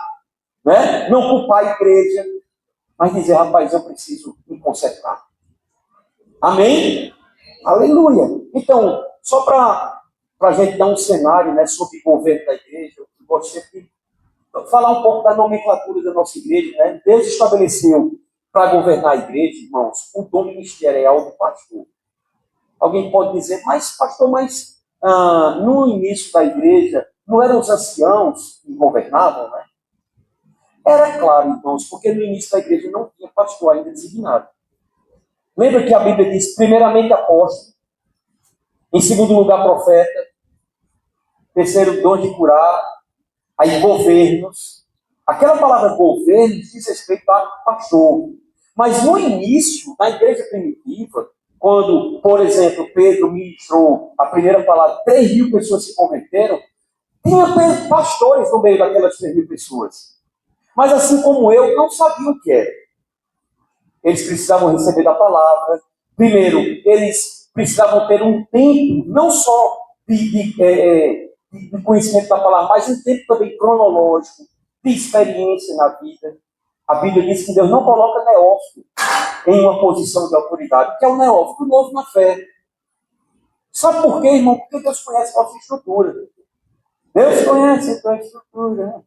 né? Não culpar a igreja, mas dizer, rapaz, eu preciso me consertar. Amém? Aleluia. Então, só para a gente dar um cenário, né, sobre o governo da igreja, eu gosto sempre de falar um pouco da nomenclatura da nossa igreja. Né? Deus estabeleceu para governar a igreja, irmãos, o dom ministerial do pastor. Alguém pode dizer, mas pastor, no início da igreja, não eram os anciãos que governavam, né? Era claro, irmãos, porque no início da igreja não tinha pastor ainda designado. Lembra que a Bíblia diz, primeiramente apóstolo, em segundo lugar profeta, terceiro dom de curar, aí governos. Aquela palavra governos diz respeito a pastor. Mas no início, na igreja primitiva, quando, por exemplo, Pedro ministrou a primeira palavra, 3.000 pessoas se converteram, tinha pastores no meio daquelas 3.000 pessoas. Mas assim como eu, não sabiam o que era. Eles precisavam receber da palavra. Primeiro, eles precisavam ter um tempo, não só de conhecimento da palavra, mas um tempo também cronológico, de experiência na vida. A Bíblia diz que Deus não coloca neófito em uma posição de autoridade, que é o neófito novo na fé. Sabe por quê, irmão? Porque Deus conhece a nossa estrutura. Deus conhece a tua estrutura.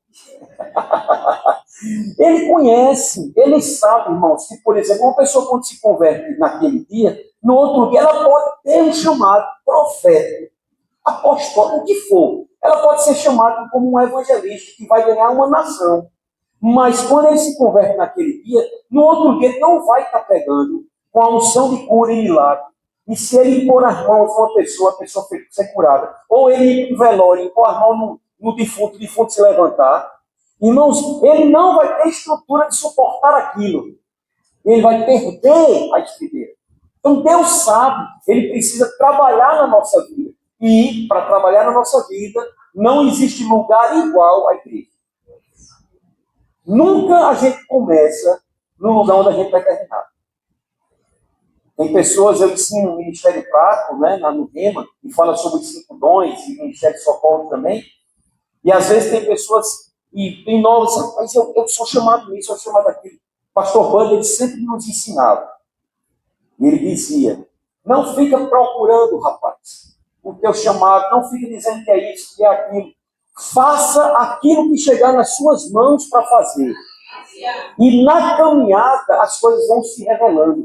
Ele conhece, ele sabe, irmãos, que, por exemplo, uma pessoa quando se converte naquele dia, no outro dia ela pode ter um chamado profético, apostólico, o que for. Ela pode ser chamada como um evangelista que vai ganhar uma nação. Mas quando ele se converte naquele dia, no outro dia ele não vai estar pegando com a unção de cura e milagre. E se ele pôr as mãos numa pessoa, a pessoa ser curada. Ou ele ir para o velório e pôr as mãos no defunto, o defunto se levantar. Irmãos, ele não vai ter estrutura de suportar aquilo. Ele vai perder a estribeira. Então Deus sabe, ele precisa trabalhar na nossa vida. E para trabalhar na nossa vida, não existe lugar igual à igreja. Nunca a gente começa no lugar onde a gente vai terminar. Tem pessoas, eu ensino o Ministério Prático, né, lá no Rema, e fala sobre os 5 dons, e o Ministério de Socorro também. E às vezes tem pessoas, e tem novos, mas eu sou chamado nisso, eu sou chamado aquilo. O pastor Band, ele sempre nos ensinava. E ele dizia, não fica procurando, rapaz, o teu chamado, não fica dizendo que é isso, que é aquilo. Faça aquilo que chegar nas suas mãos para fazer. E na caminhada as coisas vão se revelando.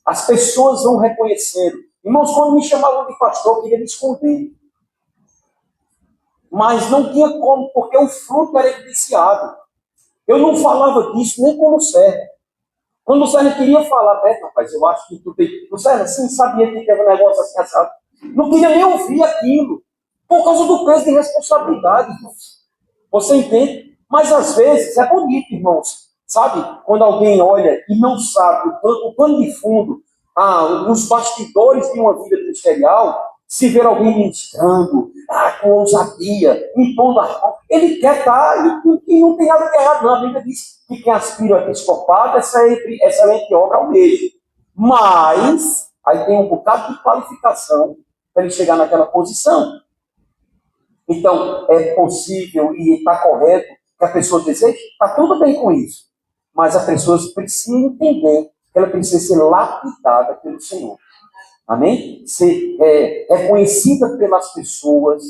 As pessoas vão reconhecendo. Irmãos, quando me chamavam de pastor, eu queria me esconder. Mas não tinha como, porque o fruto era evidenciado. Eu não falava disso nem como servo. Quando o Sérgio queria falar, rapaz, eu acho que tu tem... O Sérgio, assim, sabia que teve um negócio assim, assado. Não queria nem ouvir aquilo. Por causa do peso de responsabilidade. Você entende? Mas às vezes é bonito, irmãos. Sabe? Quando alguém olha e não sabe o pano de fundo, os bastidores de uma vida ministerial, se ver alguém ministrando, com ousadia, impondo a mão, ele quer estar e não tem nada de errado. Não. A Bíblia diz que quem aspira ao episcopado, excelente obra ao mesmo. Mas, aí tem um bocado de qualificação para ele chegar naquela posição. Então, é possível e está correto que a pessoa deseje, está tudo bem com isso. Mas a pessoa precisa entender que ela precisa ser lapidada pelo Senhor. Amém? Ser reconhecida pelas pessoas,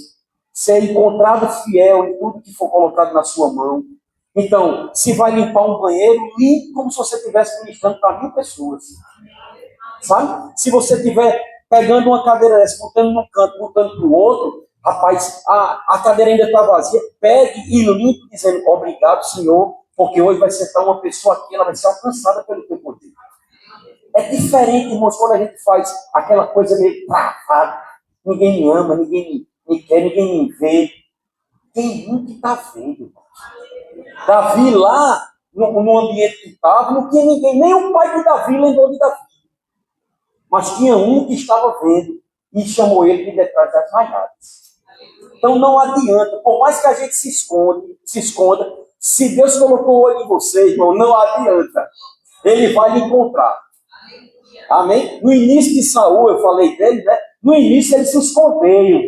ser encontrada fiel em tudo que for colocado na sua mão. Então, se vai limpar um banheiro, limpe como se você estivesse ministrando para 1.000 pessoas. Sabe? Se você estiver pegando uma cadeira dessa, botando num canto, botando para o outro, rapaz, a cadeira ainda está vazia, pegue e limpe, dizendo, obrigado, Senhor, porque hoje vai sentar uma pessoa aqui, ela vai ser alcançada pelo teu poder. É diferente, irmãos, quando a gente faz aquela coisa meio travada, ninguém me ama, ninguém me quer, ninguém me vê. Tem um que está vendo, irmãos. Davi lá, no ambiente que estava, não tinha ninguém, nem o pai de Davi lembrou de Davi. Mas tinha um que estava vendo e chamou ele de detrás das raiadas. Então não adianta, por mais que a gente se esconda, Se Deus colocou o olho em você, irmão, não adianta. Ele vai lhe encontrar. Amém? No início de Saul, eu falei dele, né? No início ele se escondeu.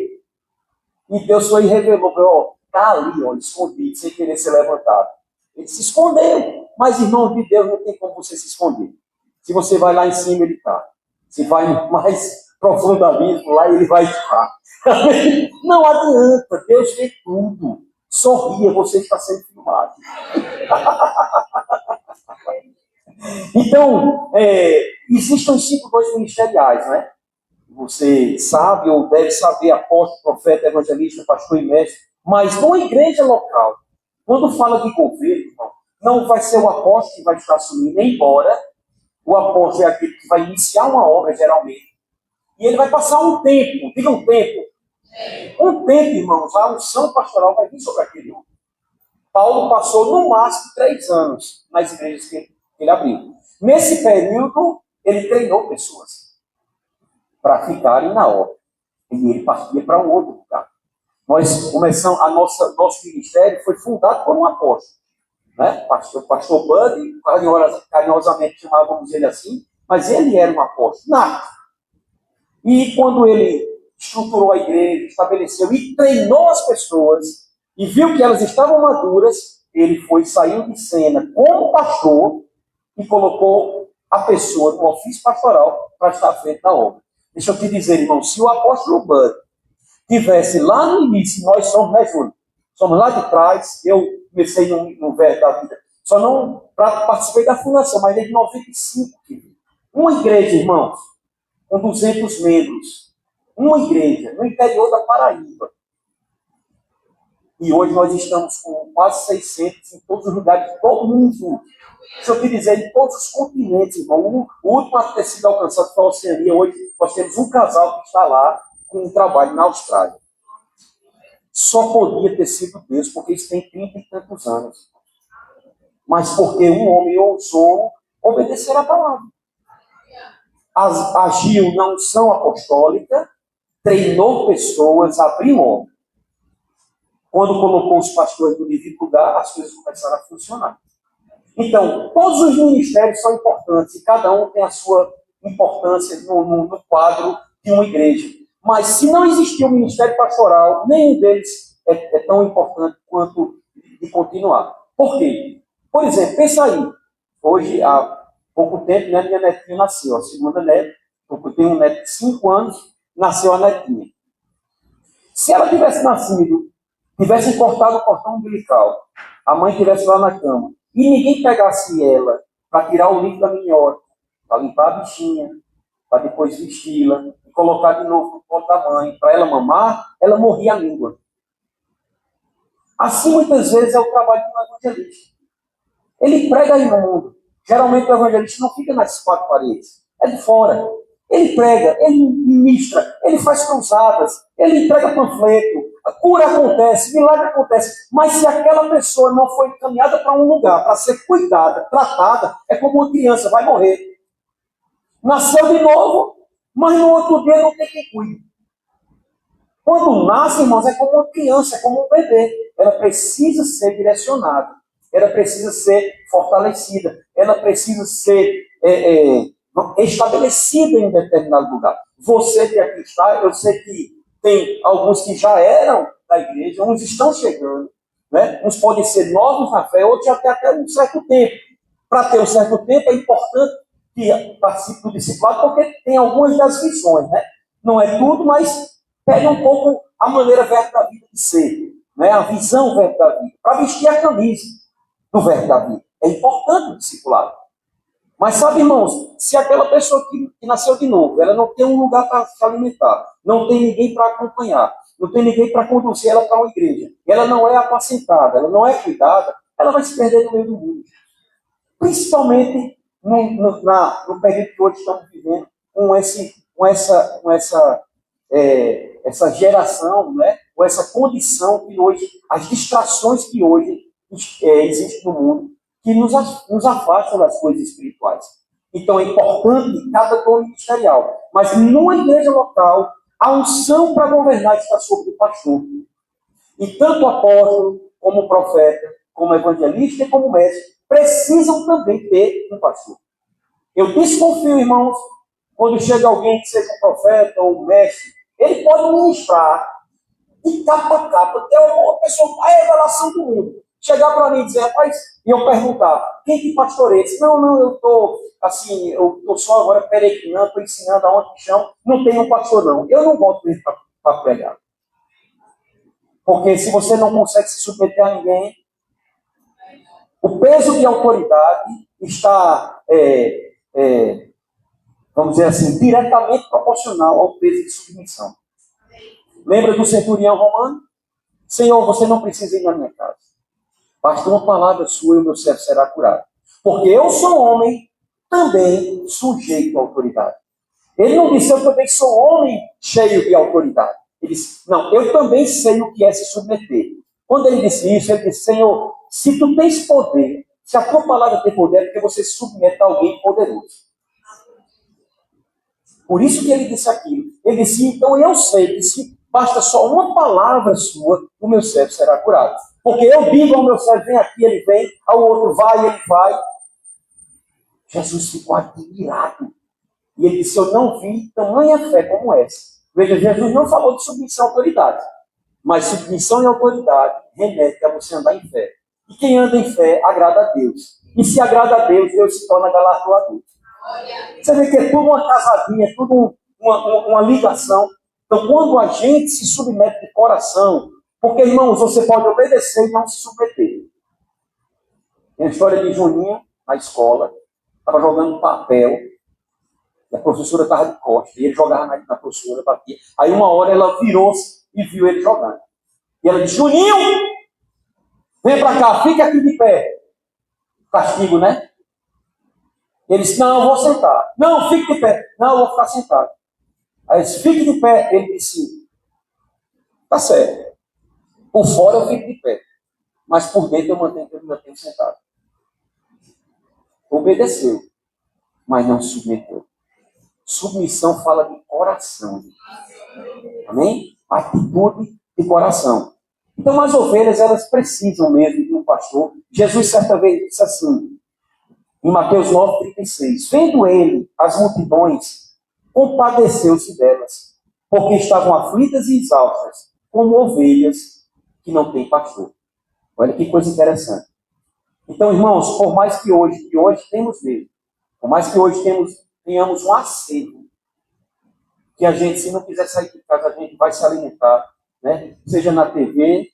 E Deus foi e revelou, ó, está ali, ó, escondido, sem querer ser levantado. Ele se escondeu. Mas, irmão de Deus, não tem como você se esconder. Se você vai lá em cima, ele está. Se vai mais profundo abismo, lá ele vai estar. Não adianta, Deus vê tudo. Sorria, você está sendo filmado. Então, existem os 5 dons ministeriais, né? Você sabe ou deve saber, apóstolo, profeta, evangelista, pastor e mestre, mas numa igreja local, quando fala de governo, irmão, não vai ser o apóstolo que vai estar assumindo, embora o apóstolo é aquele que vai iniciar uma obra, geralmente, e ele vai passar um tempo, diga um tempo. Um tempo, irmãos, a unção pastoral vai vir sobre aquele homem. Paulo passou no máximo 3 anos nas igrejas que ele abriu. Nesse período, ele treinou pessoas para ficarem na obra. E ele partia para um outro lugar. Nós começamos, nosso ministério foi fundado por um apóstolo. Né? Pastor Buddy, carinhosamente chamávamos ele assim, mas ele era um apóstolo nato. E quando ele estruturou a igreja, estabeleceu e treinou as pessoas, e viu que elas estavam maduras, ele saiu de cena como pastor e colocou a pessoa no ofício pastoral para estar à frente da obra. Deixa eu te dizer, irmão, se o apóstolo Bud tivesse lá no início, nós somos, né, Júlio? Somos lá de trás, eu comecei no verbo da vida, só não participei da fundação, mas desde 95. Uma igreja, irmãos, com 200 membros, uma igreja no interior da Paraíba. E hoje nós estamos com quase 600 em todos os lugares de todo mundo. Deixa eu te dizer, em todos os continentes, irmão. O último a ter sido alcançado foi a Oceania. Hoje nós temos um casal que está lá com um trabalho na Austrália. Só podia ter sido Deus, porque isso tem 30 e tantos anos. Mas porque um homem ousou obedecer a palavra. Agiu na unção apostólica, treinou pessoas, abriu obra. Quando colocou os pastores no devido lugar, as coisas começaram a funcionar. Então, todos os ministérios são importantes e cada um tem a sua importância no quadro de uma igreja. Mas se não existir um ministério pastoral, nenhum deles é tão importante quanto de continuar. Por quê? Por exemplo, pensa aí. Hoje, há pouco tempo, né, minha netinha nasceu, a segunda neta. Eu tenho um neto de 5 anos, nasceu a netinha. Se ela tivesse nascido, tivesse cortado o cordão umbilical, a mãe estivesse lá na cama, e ninguém pegasse ela para tirar o líquido da minhoca, para limpar a bichinha, para depois vesti-la, e colocar de novo no colo da mãe, para ela mamar, ela morria a língua. Assim, muitas vezes, é o trabalho de um evangelista. Ele prega aí no mundo. Geralmente, o evangelista não fica nas 4 paredes, é de fora. Ele prega, ele ministra, ele faz cruzadas, ele entrega panfleto, a cura acontece, milagre acontece. Mas se aquela pessoa não foi encaminhada para um lugar, para ser cuidada, tratada, é como uma criança, vai morrer. Nasceu de novo, mas no outro dia não tem quem cuide. Quando nasce, irmãos, é como uma criança, é como um bebê. Ela precisa ser direcionada, ela precisa ser fortalecida, ela precisa ser estabelecida em um determinado lugar. Você que aqui está, eu sei que tem alguns que já eram da igreja, uns estão chegando, né? Uns podem ser novos na fé, outros já têm até um certo tempo. Para ter um certo tempo é importante que participe do discipulado, porque tem algumas das visões, né? Não é tudo, mas pega um pouco a maneira verbo da vida de ser, né? A visão verbo da vida, para vestir a camisa do verbo da vida. É importante o discipulado. Mas sabe, irmãos, se aquela pessoa que nasceu de novo, ela não tem um lugar para se alimentar, não tem ninguém para acompanhar, não tem ninguém para conduzir ela para uma igreja, essa não é apacentada, ela não é cuidada, ela vai se perder no meio do mundo. Principalmente no período que hoje estamos vivendo, com essa geração, né? Com essa condição que hoje, as distrações que hoje existem no mundo, que nos afastam das coisas espirituais. Então é importante cada dom ministerial. Mas numa igreja local, a unção para governar está sobre o pastor. E tanto o apóstolo, como o profeta, como evangelista e como mestre, precisam também ter um pastor. Eu desconfio, irmãos, quando chega alguém que seja um profeta ou um mestre, ele pode ministrar de capa a capa, ter uma pessoa, a revelação do mundo. Chegar para mim e dizer, rapaz, e eu perguntar, quem que pastoreia? Não, eu estou assim, eu estou só agora peregrinando, estou ensinando aonde que chão, não tem um pastor não. Eu não boto ele para pregar. Porque se você não consegue se submeter a ninguém, o peso de autoridade está, vamos dizer assim, diretamente proporcional ao peso de submissão. Lembra do centurião romano? Senhor, você não precisa ir na minha casa. Basta uma palavra sua e o meu servo será curado. Porque eu sou homem, também sujeito à autoridade. Ele não disse, eu também sou homem cheio de autoridade. Ele disse, não, eu também sei o que é se submeter. Quando ele disse isso, ele disse, Senhor, se tu tens poder, se a tua palavra tem poder, é porque você se submete a alguém poderoso. Por isso que ele disse aquilo. Ele disse, então eu sei que se basta só uma palavra sua, o meu servo será curado. Porque eu digo ao meu servo, vem aqui, ele vem, ao outro vai, ele vai. Jesus ficou admirado. E ele disse, eu não vi tamanha fé como essa. Veja, Jesus não falou de submissão à autoridade. Mas submissão e autoridade remete a você andar em fé. E quem anda em fé agrada a Deus. E se agrada a Deus, Deus se torna galardoador. Você vê que é tudo uma casadinha, é tudo uma ligação. Então, quando a gente se submete de coração, porque, irmãos, você pode obedecer e não se submeter. Tem a história de Juninho, na escola, estava jogando papel, e a professora estava de costas, e ele jogava na professora, batia. Aí, uma hora, ela virou-se e viu ele jogando. E ela disse, Juninho, vem para cá, fica aqui de pé. Castigo, né? Ele disse, não, eu vou sentar. Não, fique de pé. Não, eu vou ficar sentado. Aí ele disse, fique de pé. Ele disse, tá certo. Por fora eu fico de pé. Mas por dentro eu me mantenho sentado. Obedeceu, mas não submeteu. Submissão fala de coração. Amém? Atitude de coração. Então as ovelhas, elas precisam mesmo de um pastor. Jesus certa vez disse assim, em Mateus 9,36, vendo ele as multidões, compadeceu-se delas, porque estavam aflitas e exaustas, como ovelhas que não têm pastor. Olha que coisa interessante. Então, irmãos, por mais que hoje temos mesmo, por mais que hoje tenhamos um acervo, que a gente, se não quiser sair de casa, a gente vai se alimentar, né? Seja na TV,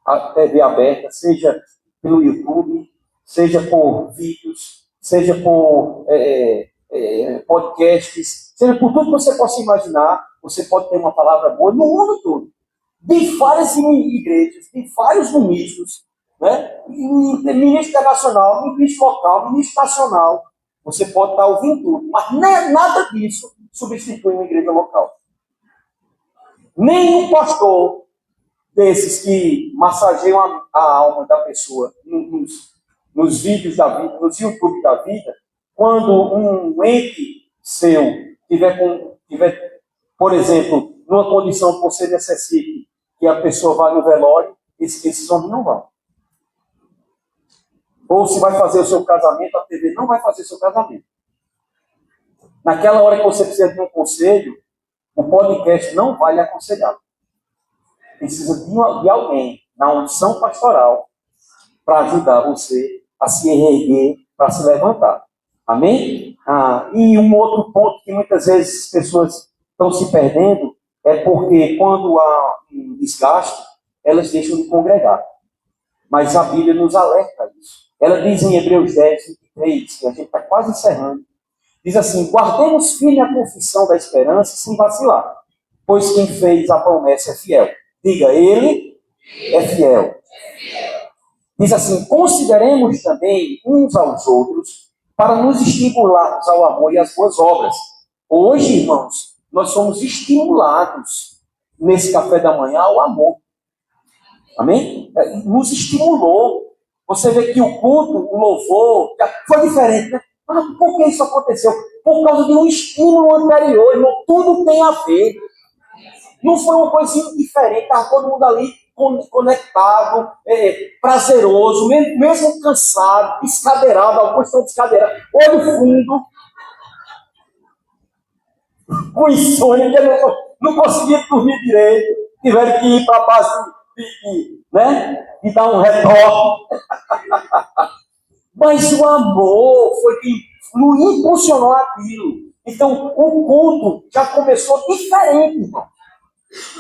a TV aberta, seja pelo YouTube, seja por vídeos, seja por podcasts, seja por tudo que você possa imaginar, você pode ter uma palavra boa no mundo todo. De várias igrejas, de vários ministros, né? Ministro internacional, ministro local, ministro nacional. Você pode estar ouvindo tudo, mas nada disso substitui uma igreja local. Nenhum pastor desses que massageiam a alma da pessoa nos vídeos da vida, nos YouTube da vida, quando um ente seu tiver, por exemplo, numa condição que você necessite que a pessoa vá no velório, esses homens não vão. Ou se vai fazer o seu casamento, a TV não vai fazer o seu casamento. Naquela hora que você precisa de um conselho, o podcast não vai lhe aconselhar. Precisa de alguém na unção pastoral para ajudar você a se erguer, para se levantar. Amém? E um outro ponto que muitas vezes as pessoas estão se perdendo é porque quando há um desgaste, elas deixam de congregar. Mas a Bíblia nos alerta a isso. Ela diz em Hebreus 10, 23, que a gente está quase encerrando, diz assim, guardemos firme a confissão da esperança sem vacilar, pois quem fez a promessa é fiel. Diga, ele é fiel. Diz assim, consideremos também uns aos outros para nos estimularmos ao amor e às boas obras. Hoje, irmãos, nós somos estimulados nesse café da manhã ao amor. Amém? Nos estimulou. Você vê que o culto, o louvor, foi diferente, né? Mas por que isso aconteceu? Por causa de um estímulo anterior, irmão. Tudo tem a ver. Não foi uma coisinha diferente, estava todo mundo ali conectado, prazeroso, mesmo cansado, descadeirado, alguns estão descadeirados, olho fundo, com insônia, que não conseguia dormir direito, tiveram que ir para a base de dar um retorno. Mas o amor foi quem impulsionou aquilo. Então, o culto já começou diferente, irmão.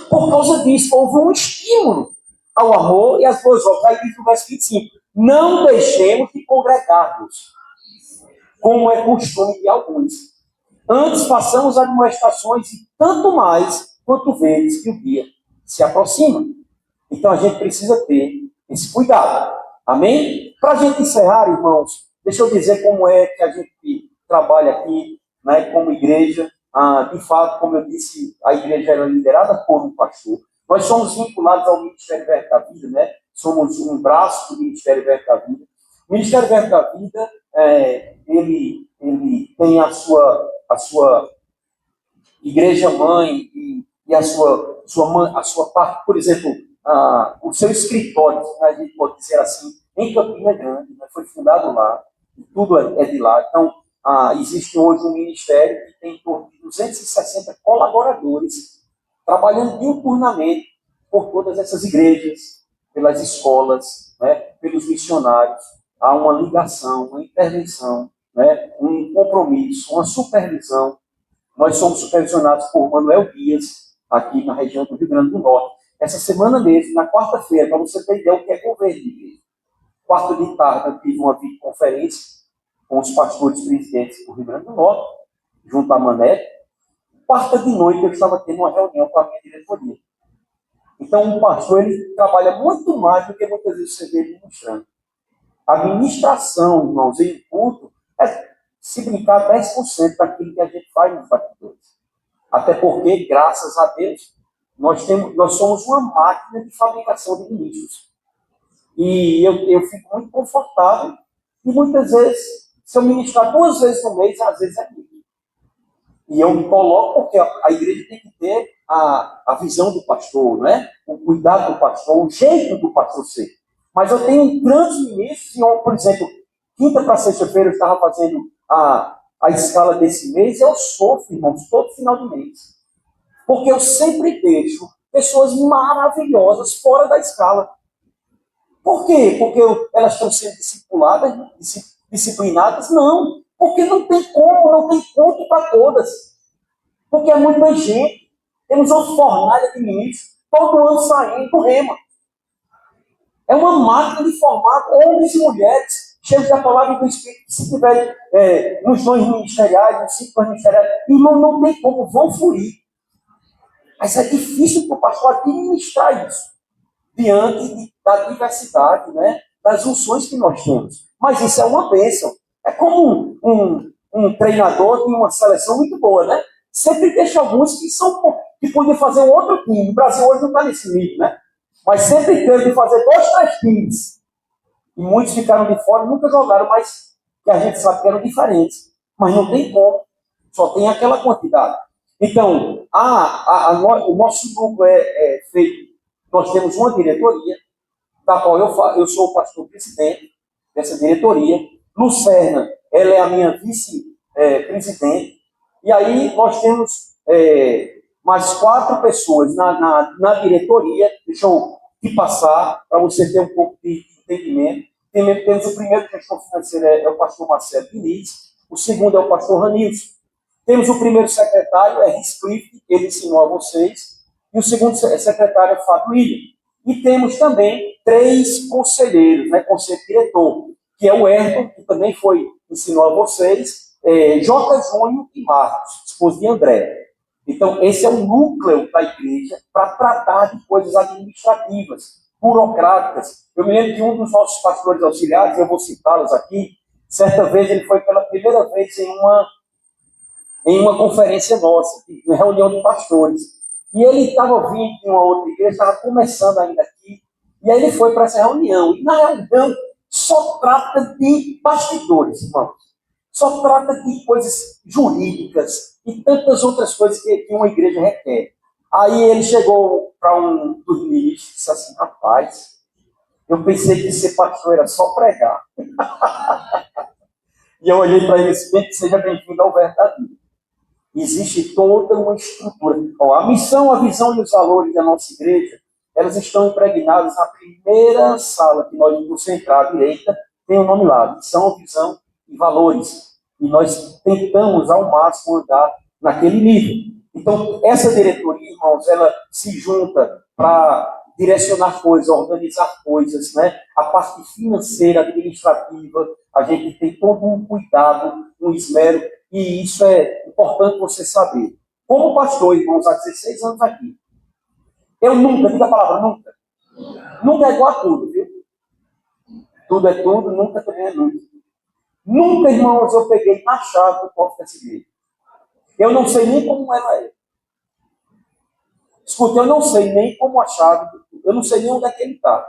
Por causa disso, houve um estímulo ao amor e às boas obras. Aí diz no verso 25, não deixemos de congregar-nos, como é costume de alguns. Antes façamos admoestações e tanto mais quanto vedes que o dia se aproxima. Então a gente precisa ter esse cuidado. Amém? Para a gente encerrar, irmãos, deixa eu dizer como é que a gente trabalha aqui, né, como igreja. De fato, como eu disse, a igreja era liderada por um pastor. Nós somos vinculados ao Ministério Verbo da Vida, né? Somos um braço do Ministério Verbo da Vida. O Ministério Verbo da Vida, ele tem a sua igreja mãe e a sua parte, por exemplo, o seu escritório, né, a gente pode dizer assim, em Campina Grande, né, foi fundado lá, tudo é de lá. Então, existe hoje um ministério que tem em torno de 260 colaboradores trabalhando diuturnamente por todas essas igrejas, pelas escolas, né, pelos missionários. Há uma ligação, uma intervenção, né, um compromisso, uma supervisão. Nós somos supervisionados por Manuel Dias, aqui na região do Rio Grande do Norte. Essa semana mesmo, na quarta-feira, para você ter ideia o que é governo de igreja. Quarta de tarde, eu tive uma videoconferência com os pastores presidentes do Rio Grande do Norte, junto à Mané. Quarta de noite, eu estava tendo uma reunião com a minha diretoria. Então, o pastor, ele trabalha muito mais do que muitas vezes você vê ele mostrando. A administração, irmãos, em culto, é, se brincar, 10% daquilo que a gente faz nos bastidores. Até porque, graças a Deus, nós somos uma máquina de fabricação de ministros. E eu fico muito confortável. E muitas vezes, se eu ministrar 2 vezes no mês, às vezes é muito. E eu me coloco porque a igreja tem que ter a visão do pastor, né? O cuidado do pastor, o jeito do pastor ser. Mas eu tenho grandes ministros, por exemplo, quinta para sexta-feira eu estava fazendo a escala desse mês, eu sofro, irmãos, todo final de mês. Porque eu sempre deixo pessoas maravilhosas fora da escala. Por quê? Porque elas estão sendo disciplinadas? Não. Porque não tem como, não tem ponto para todas. Porque é muita gente. Temos uma fornalha de ministros todo ano saindo do rema. É uma máquina de formar homens e mulheres cheios da palavra e do Espírito, que se tiverem nos dons ministeriais, nos 5 dons ministeriais, irmão, não tem como, vão fluir. Mas é difícil para o pastor administrar isso, diante da diversidade, né, das unções que nós temos. Mas isso é uma bênção. É como um treinador de uma seleção muito boa, né? Sempre deixa alguns que podiam fazer um outro time. O Brasil hoje não está nesse nível, né? Mas sempre teve de fazer 2, 3 times. E muitos ficaram de fora, nunca jogaram, mas que a gente sabe que eram diferentes. Mas não tem como. Só tem aquela quantidade. Então, o nosso grupo é feito. Nós temos uma diretoria, da qual eu sou o pastor presidente dessa diretoria. Lucerna, ela é a minha vice-presidente. E aí nós temos mais 4 pessoas na diretoria. Deixa eu te passar, para você ter um pouco de entendimento. Temos o primeiro gestor financeiro, é o pastor Marcelo Diniz. O segundo é o pastor Ranilson. Temos o primeiro secretário, é Riscliffe, ele ensinou a vocês. E o segundo secretário é Fábio William. E temos também 3 conselheiros, né, conselho diretor, que é o Ayrton, que também ensinou a vocês, J. Júnior e Marcos, esposo de André. Então, esse é o núcleo da igreja para tratar de coisas administrativas, burocráticas. Eu me lembro de um dos nossos pastores auxiliares, eu vou citá-los aqui, certa vez ele foi pela primeira vez em uma conferência nossa, em reunião de pastores. E ele estava vindo de uma outra igreja, estava começando ainda aqui, e aí ele foi para essa reunião. E na reunião só trata de bastidores, irmãos. Só trata de coisas jurídicas e tantas outras coisas que uma igreja requer. Aí ele chegou para um dos ministros e disse assim: rapaz, eu pensei que ser pastor era só pregar. E eu olhei para ele e disse: bem, que seja bem-vindo ao verdadeiro. Existe toda uma estrutura. Ó, a missão, a visão e os valores da nossa igreja, elas estão impregnadas na primeira sala que nós vamos entrar à direita, tem o nome lá: missão, visão e valores. E nós tentamos ao máximo andar naquele nível. Então, essa diretoria, irmãos, ela se junta para direcionar coisas, organizar coisas, né? A parte financeira, administrativa, a gente tem todo um cuidado, um esmero, e isso é importante você saber. Como pastor, irmãos, há 16 anos aqui, eu nunca, diga a palavra, nunca é igual a tudo, viu? Tudo é tudo, nunca também é nunca. Nunca, irmãos, eu peguei a chave do povo dessa igreja. Eu não sei nem como ela é. Escuta, eu não sei nem como a chave, eu não sei nem onde é que ele está.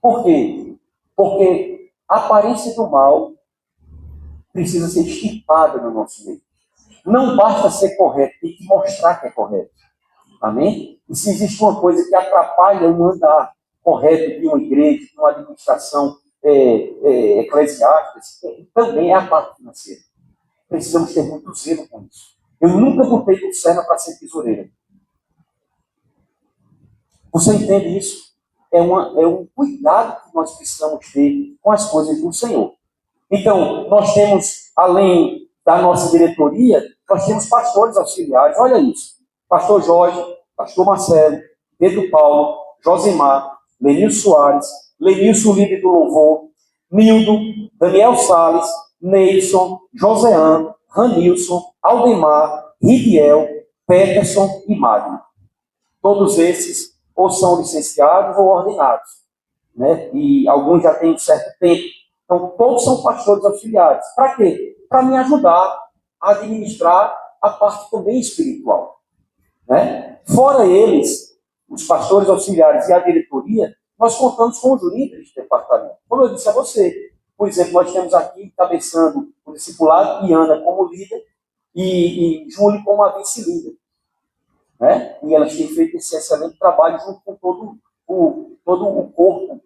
Por quê? Porque a aparência do mal precisa ser extirpada no nosso meio. Não basta ser correto, tem que mostrar que é correto. Amém? E se existe uma coisa que atrapalha o andar correto de uma igreja, de uma administração eclesiástica, também é a parte financeira. Precisamos ter muito zelo com isso. Eu nunca botei Lucerna para ser tesoureira. Você entende isso? É um cuidado que nós precisamos ter com as coisas do Senhor. Então, nós temos, além da nossa diretoria, nós temos pastores auxiliares. Olha isso. Pastor Jorge, pastor Marcelo, Pedro Paulo, Josimar, Lenil Soares, Lenilson, líder do louvor, Nildo, Daniel Salles, Neilson, Josean, Ranilson, Aldemar, Ridiel, Peterson e Magno. Todos esses ou são licenciados ou ordenados, né? E alguns já têm um certo tempo. Então, todos são pastores auxiliares. Para quê? Para me ajudar a administrar a parte também espiritual, né? Fora eles, os pastores auxiliares e a diretoria, nós contamos com os líderes de departamento. Como eu disse a você, por exemplo, nós temos aqui, cabeçando o discipulado, Iana como líder e Júlio como a vice-líder, né? E elas têm feito esse excelente trabalho junto com todo o corpo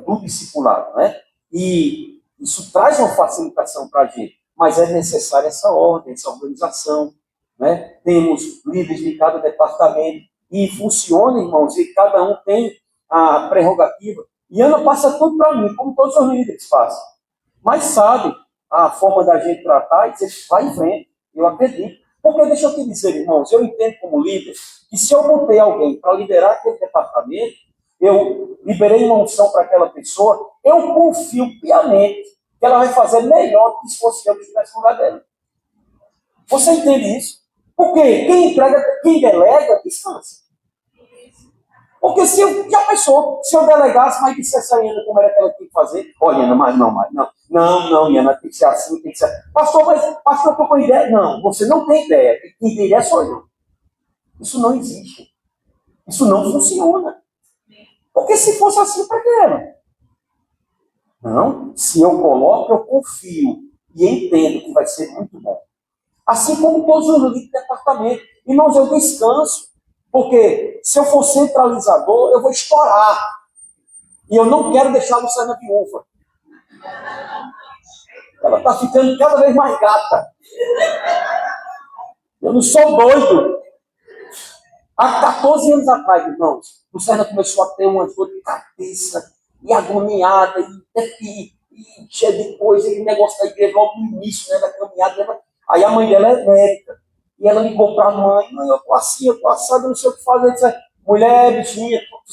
do discipulado, né? E isso traz uma facilitação para a gente, mas é necessária essa ordem, essa organização, né? Temos líderes de cada departamento e funciona, irmãos, e cada um tem a prerrogativa. E Ana passa tudo para mim, como todos os líderes fazem. Mas sabe a forma da gente tratar e dizer: vai em frente, eu acredito. Porque deixa eu te dizer, irmãos, eu entendo como líder que se eu botei alguém para liderar aquele departamento, eu liberei uma unção para aquela pessoa, eu confio piamente que ela vai fazer melhor do que se fosse eu que estivesse no lugar dela. Você entende isso? Porque quem entrega, quem delega, descansa. Porque se eu já pensou, se eu delegasse, mas dissesse a Ana como era que ela tinha que fazer, olha, Ana, mas não, Ana, tem que ser assim, tem que ser assim. Pastor, mas pastor, eu estou com ideia. Não, você não tem ideia. Quem tem ideia sou eu. Isso não existe. Isso não funciona. Porque se fosse assim, para quê? Não, se eu coloco, eu confio e entendo que vai ser muito bom. Assim como todos os líderes de departamento. Irmãos, eu descanso. Porque se eu for centralizador, eu vou estourar. E eu não quero deixar a Luciana viúva. Ela está ficando cada vez mais gata. Eu não sou doido. Há 14 anos atrás, irmãos, Luciana começou a ter uma dor de cabeça, e agoniada, e cheia de coisa, e negócio da igreja, logo no início, né, da caminhada. Aí a mãe dela é médica. E ela ligou para a mãe: eu estou assim, eu estou assado, não sei o que fazer. Eu disse: mulher, bichinha, tu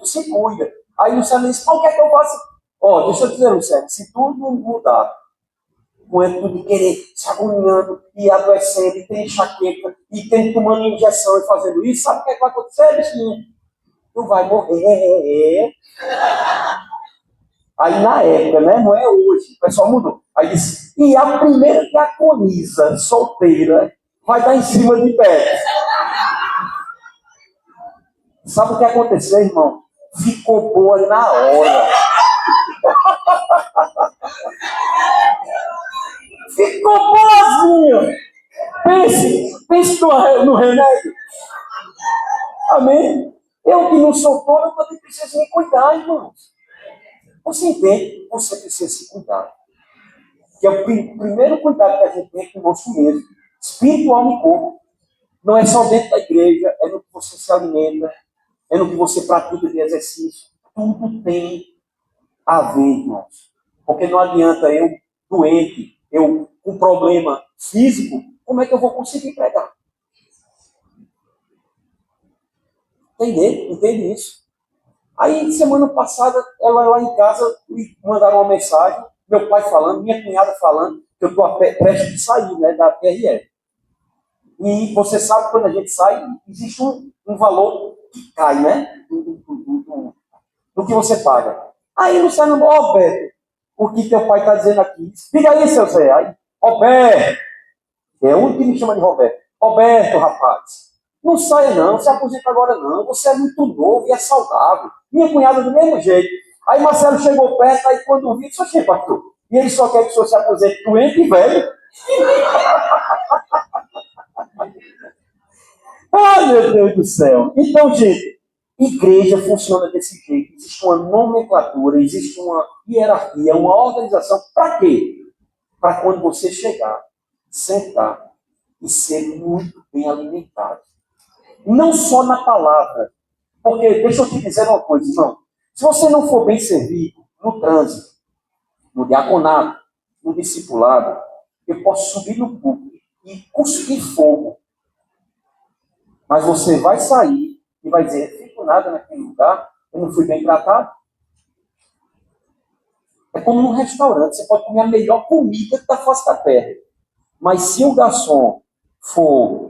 se cuida. Aí Luciana disse: o que é que eu faço? Ó, deixa eu dizer, Luciana, se tudo mudar, com ele de querer se agoniando, e adoecendo, e tem enxaqueca, e tem tomando injeção e fazendo isso, sabe o que é que vai acontecer, bichinha? Tu vai morrer. Aí na época, né, não é hoje, o pessoal mudou. Aí disse: e a primeira que agoniza, solteira, vai dar em cima de pé. Sabe o que aconteceu, irmão? Ficou boa na hora. Ficou boazinha. Pense no remédio. não sou todo, eu também preciso me cuidar, irmãos. Você entende? Você precisa se cuidar. Que é o primeiro cuidado que a gente tem conosco mesmo. Espírito, alma e corpo. Não é só dentro da igreja, é no que você se alimenta, é no que você pratica de exercício. Tudo tem a ver, irmãos. Porque não adianta eu, doente, eu com problema físico, como é que eu vou conseguir pregar? Entende isso? Aí, semana passada, ela lá em casa me mandaram uma mensagem, meu pai falando, minha cunhada falando, que eu estou prestes de sair, né, da PRF. E você sabe que quando a gente sai, existe um valor que cai, né? Do que você paga. Aí não sai no Roberto, o que teu pai está dizendo aqui. Diga aí, seu Zé. Aí, Roberto, é o único que me chama de Roberto. Roberto, rapaz, não saia não, se aposenta agora não. Você é muito novo e é saudável. Minha cunhada do mesmo jeito. Aí Marcelo chegou perto, aí quando vi, disse, oxe, pastor, e ele só quer que o senhor se aposente doente e velho. Ai, meu Deus do céu. Então, gente, igreja funciona desse jeito. Existe uma nomenclatura, existe uma hierarquia, uma organização. Para quê? Para quando você chegar, sentar e ser muito bem alimentado. Não só na palavra. Porque, deixa eu te dizer uma coisa, irmão. Se você não for bem servido no trânsito, no diaconato, no discipulado, eu posso subir no púlpito e cuspir fogo. Mas você vai sair e vai dizer, fico nada naquele lugar, eu não fui bem tratado. É como num restaurante, você pode comer a melhor comida da face da terra. Mas se o garçom for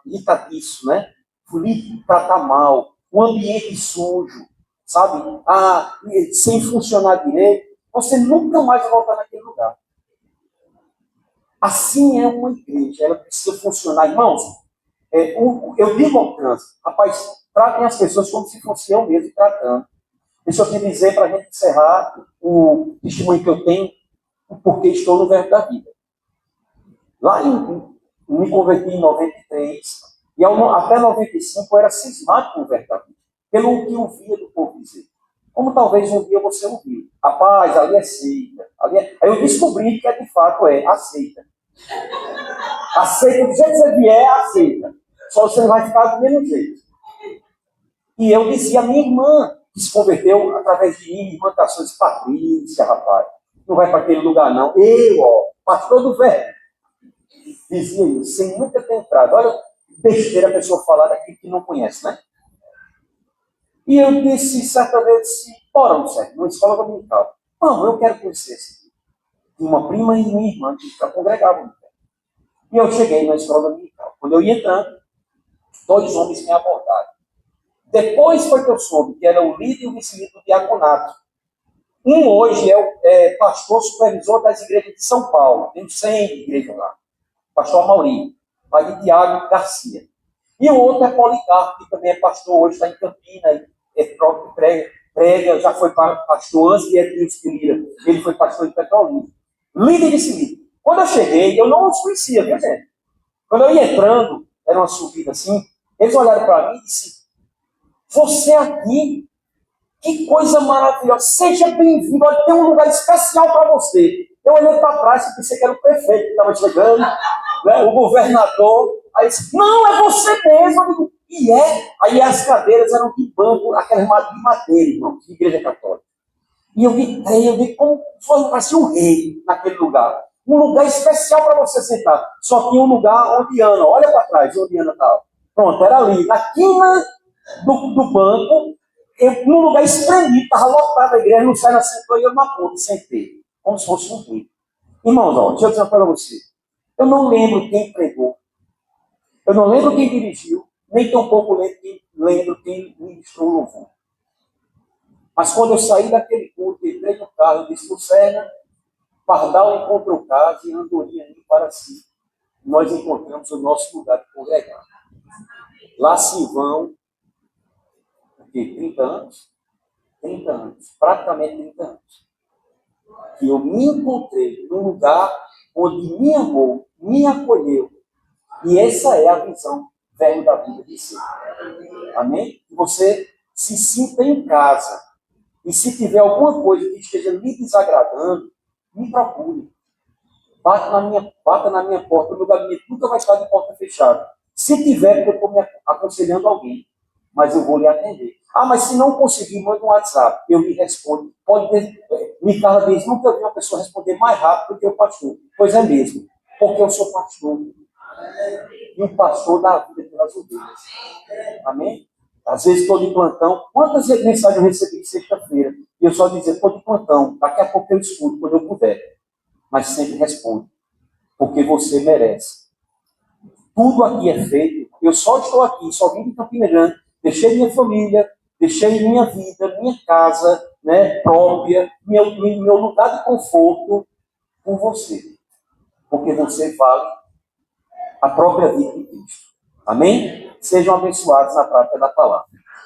irritadiço, né? Lhe tratar mal, o ambiente sujo, sabe? Sem funcionar direito, você nunca mais vai voltar naquele lugar. Assim é uma igreja, ela precisa funcionar. Irmãos, eu digo ao trânsito, rapaz, tratem as pessoas como se fosse eu mesmo tratando. Deixa eu te dizer, para a gente encerrar, o testemunho que eu tenho, o porquê estou no verbo da vida. Lá me converti em 93, e até 95 eu era cismado com o verbo da vida, pelo que eu via do povo dizer. Como talvez um dia você ouviu. Rapaz, ali é seita. Aí eu descobri que de fato aceita. Aceita, do jeito que você vier, aceita. Só você vai ficar do mesmo jeito. E eu dizia, a minha irmã, que se converteu através de mim, irmã Cações Patrícia, rapaz, não vai para aquele lugar não. Pastor do velho, dizia isso, sem nunca ter entrado. Olha, besteira a pessoa falar daquilo que não conhece, né? E eu disse, certa vez, bora, não sei, numa escola dominical. Não, eu quero conhecer esse. Uma prima e minha irmã que congregavam. E eu cheguei na escola dominical. Quando eu ia entrando, 2 homens me abordaram. Depois foi que eu soube que era o líder e o vice-líder do diaconato. Um hoje é pastor supervisor das igrejas de São Paulo. Tem 100 igrejas lá. Pastor Amauri, pai de Tiago Garcia. E o outro é Policarpo, que também é pastor hoje, está em Campinas, próprio prega, já foi pastor antes de Edilson de Lira. Ele foi pastor de Petrolina. Líder e vice-líder. Quando eu cheguei, eu não os conhecia, viu, gente? Quando eu ia entrando, era uma subida assim, eles olharam para mim e disseram, você aqui, que coisa maravilhosa, seja bem-vindo, olha, tem um lugar especial para você. Eu olhei para trás e pensei que era o prefeito que estava chegando, né, o governador. Aí disse, não, é você mesmo. Eu digo, e é? Aí as cadeiras eram de banco, aquelas de madeira, irmão, de igreja católica. E eu vi como foi parecia um rei naquele lugar. Um lugar especial para você sentar. Só tinha um lugar onde Ana, olha para trás, onde Ana estava. Pronto, era ali, na quina do banco, num lugar espremido, estava lotado a igreja, não sai na sentou e eu na ponta, sentei, como se fosse um rei. Irmãos, deixa eu dizer para você. Eu não lembro quem pregou, eu não lembro quem dirigiu, nem tampouco lembro quem ministrou o louvor. Mas quando eu saí daquele culto, entrei no carro, eu disse, Lucena, Pardal encontrou casa e Andorinha indo para si. Nós encontramos o nosso lugar de congregar. Lá se vão, 30 anos? 30 anos, praticamente 30 anos. Que eu me encontrei num lugar onde me amou, me acolheu. E essa é a visão verbo da vida de ser. Amém? Que você se sinta em casa. E se tiver alguma coisa que esteja lhe desagradando, me procure. Bata na minha porta, o meu gabinete nunca vai estar de porta fechada. Se tiver, eu estou me aconselhando alguém, mas eu vou lhe atender. Ah, mas se não conseguir, manda um WhatsApp, eu lhe respondo. Pode ter, Micaela diz, nunca vi uma pessoa responder mais rápido do que o pastor. Pois é mesmo, porque eu sou pastor. E o pastor dá a vida pelas ovelhas. Amém? Às vezes estou de plantão. Quantas mensagens eu recebi sexta-feira? E eu só dizer, estou de plantão. Daqui a pouco eu escuto, quando eu puder. Mas sempre respondo. Porque você merece. Tudo aqui é feito. Eu só estou aqui, só vim de Campina Grande. Deixei minha família, deixei minha vida, minha casa, né, própria, meu lugar de conforto por você. Porque você vale a própria vida de Cristo. Amém? Sejam abençoados na prática da palavra.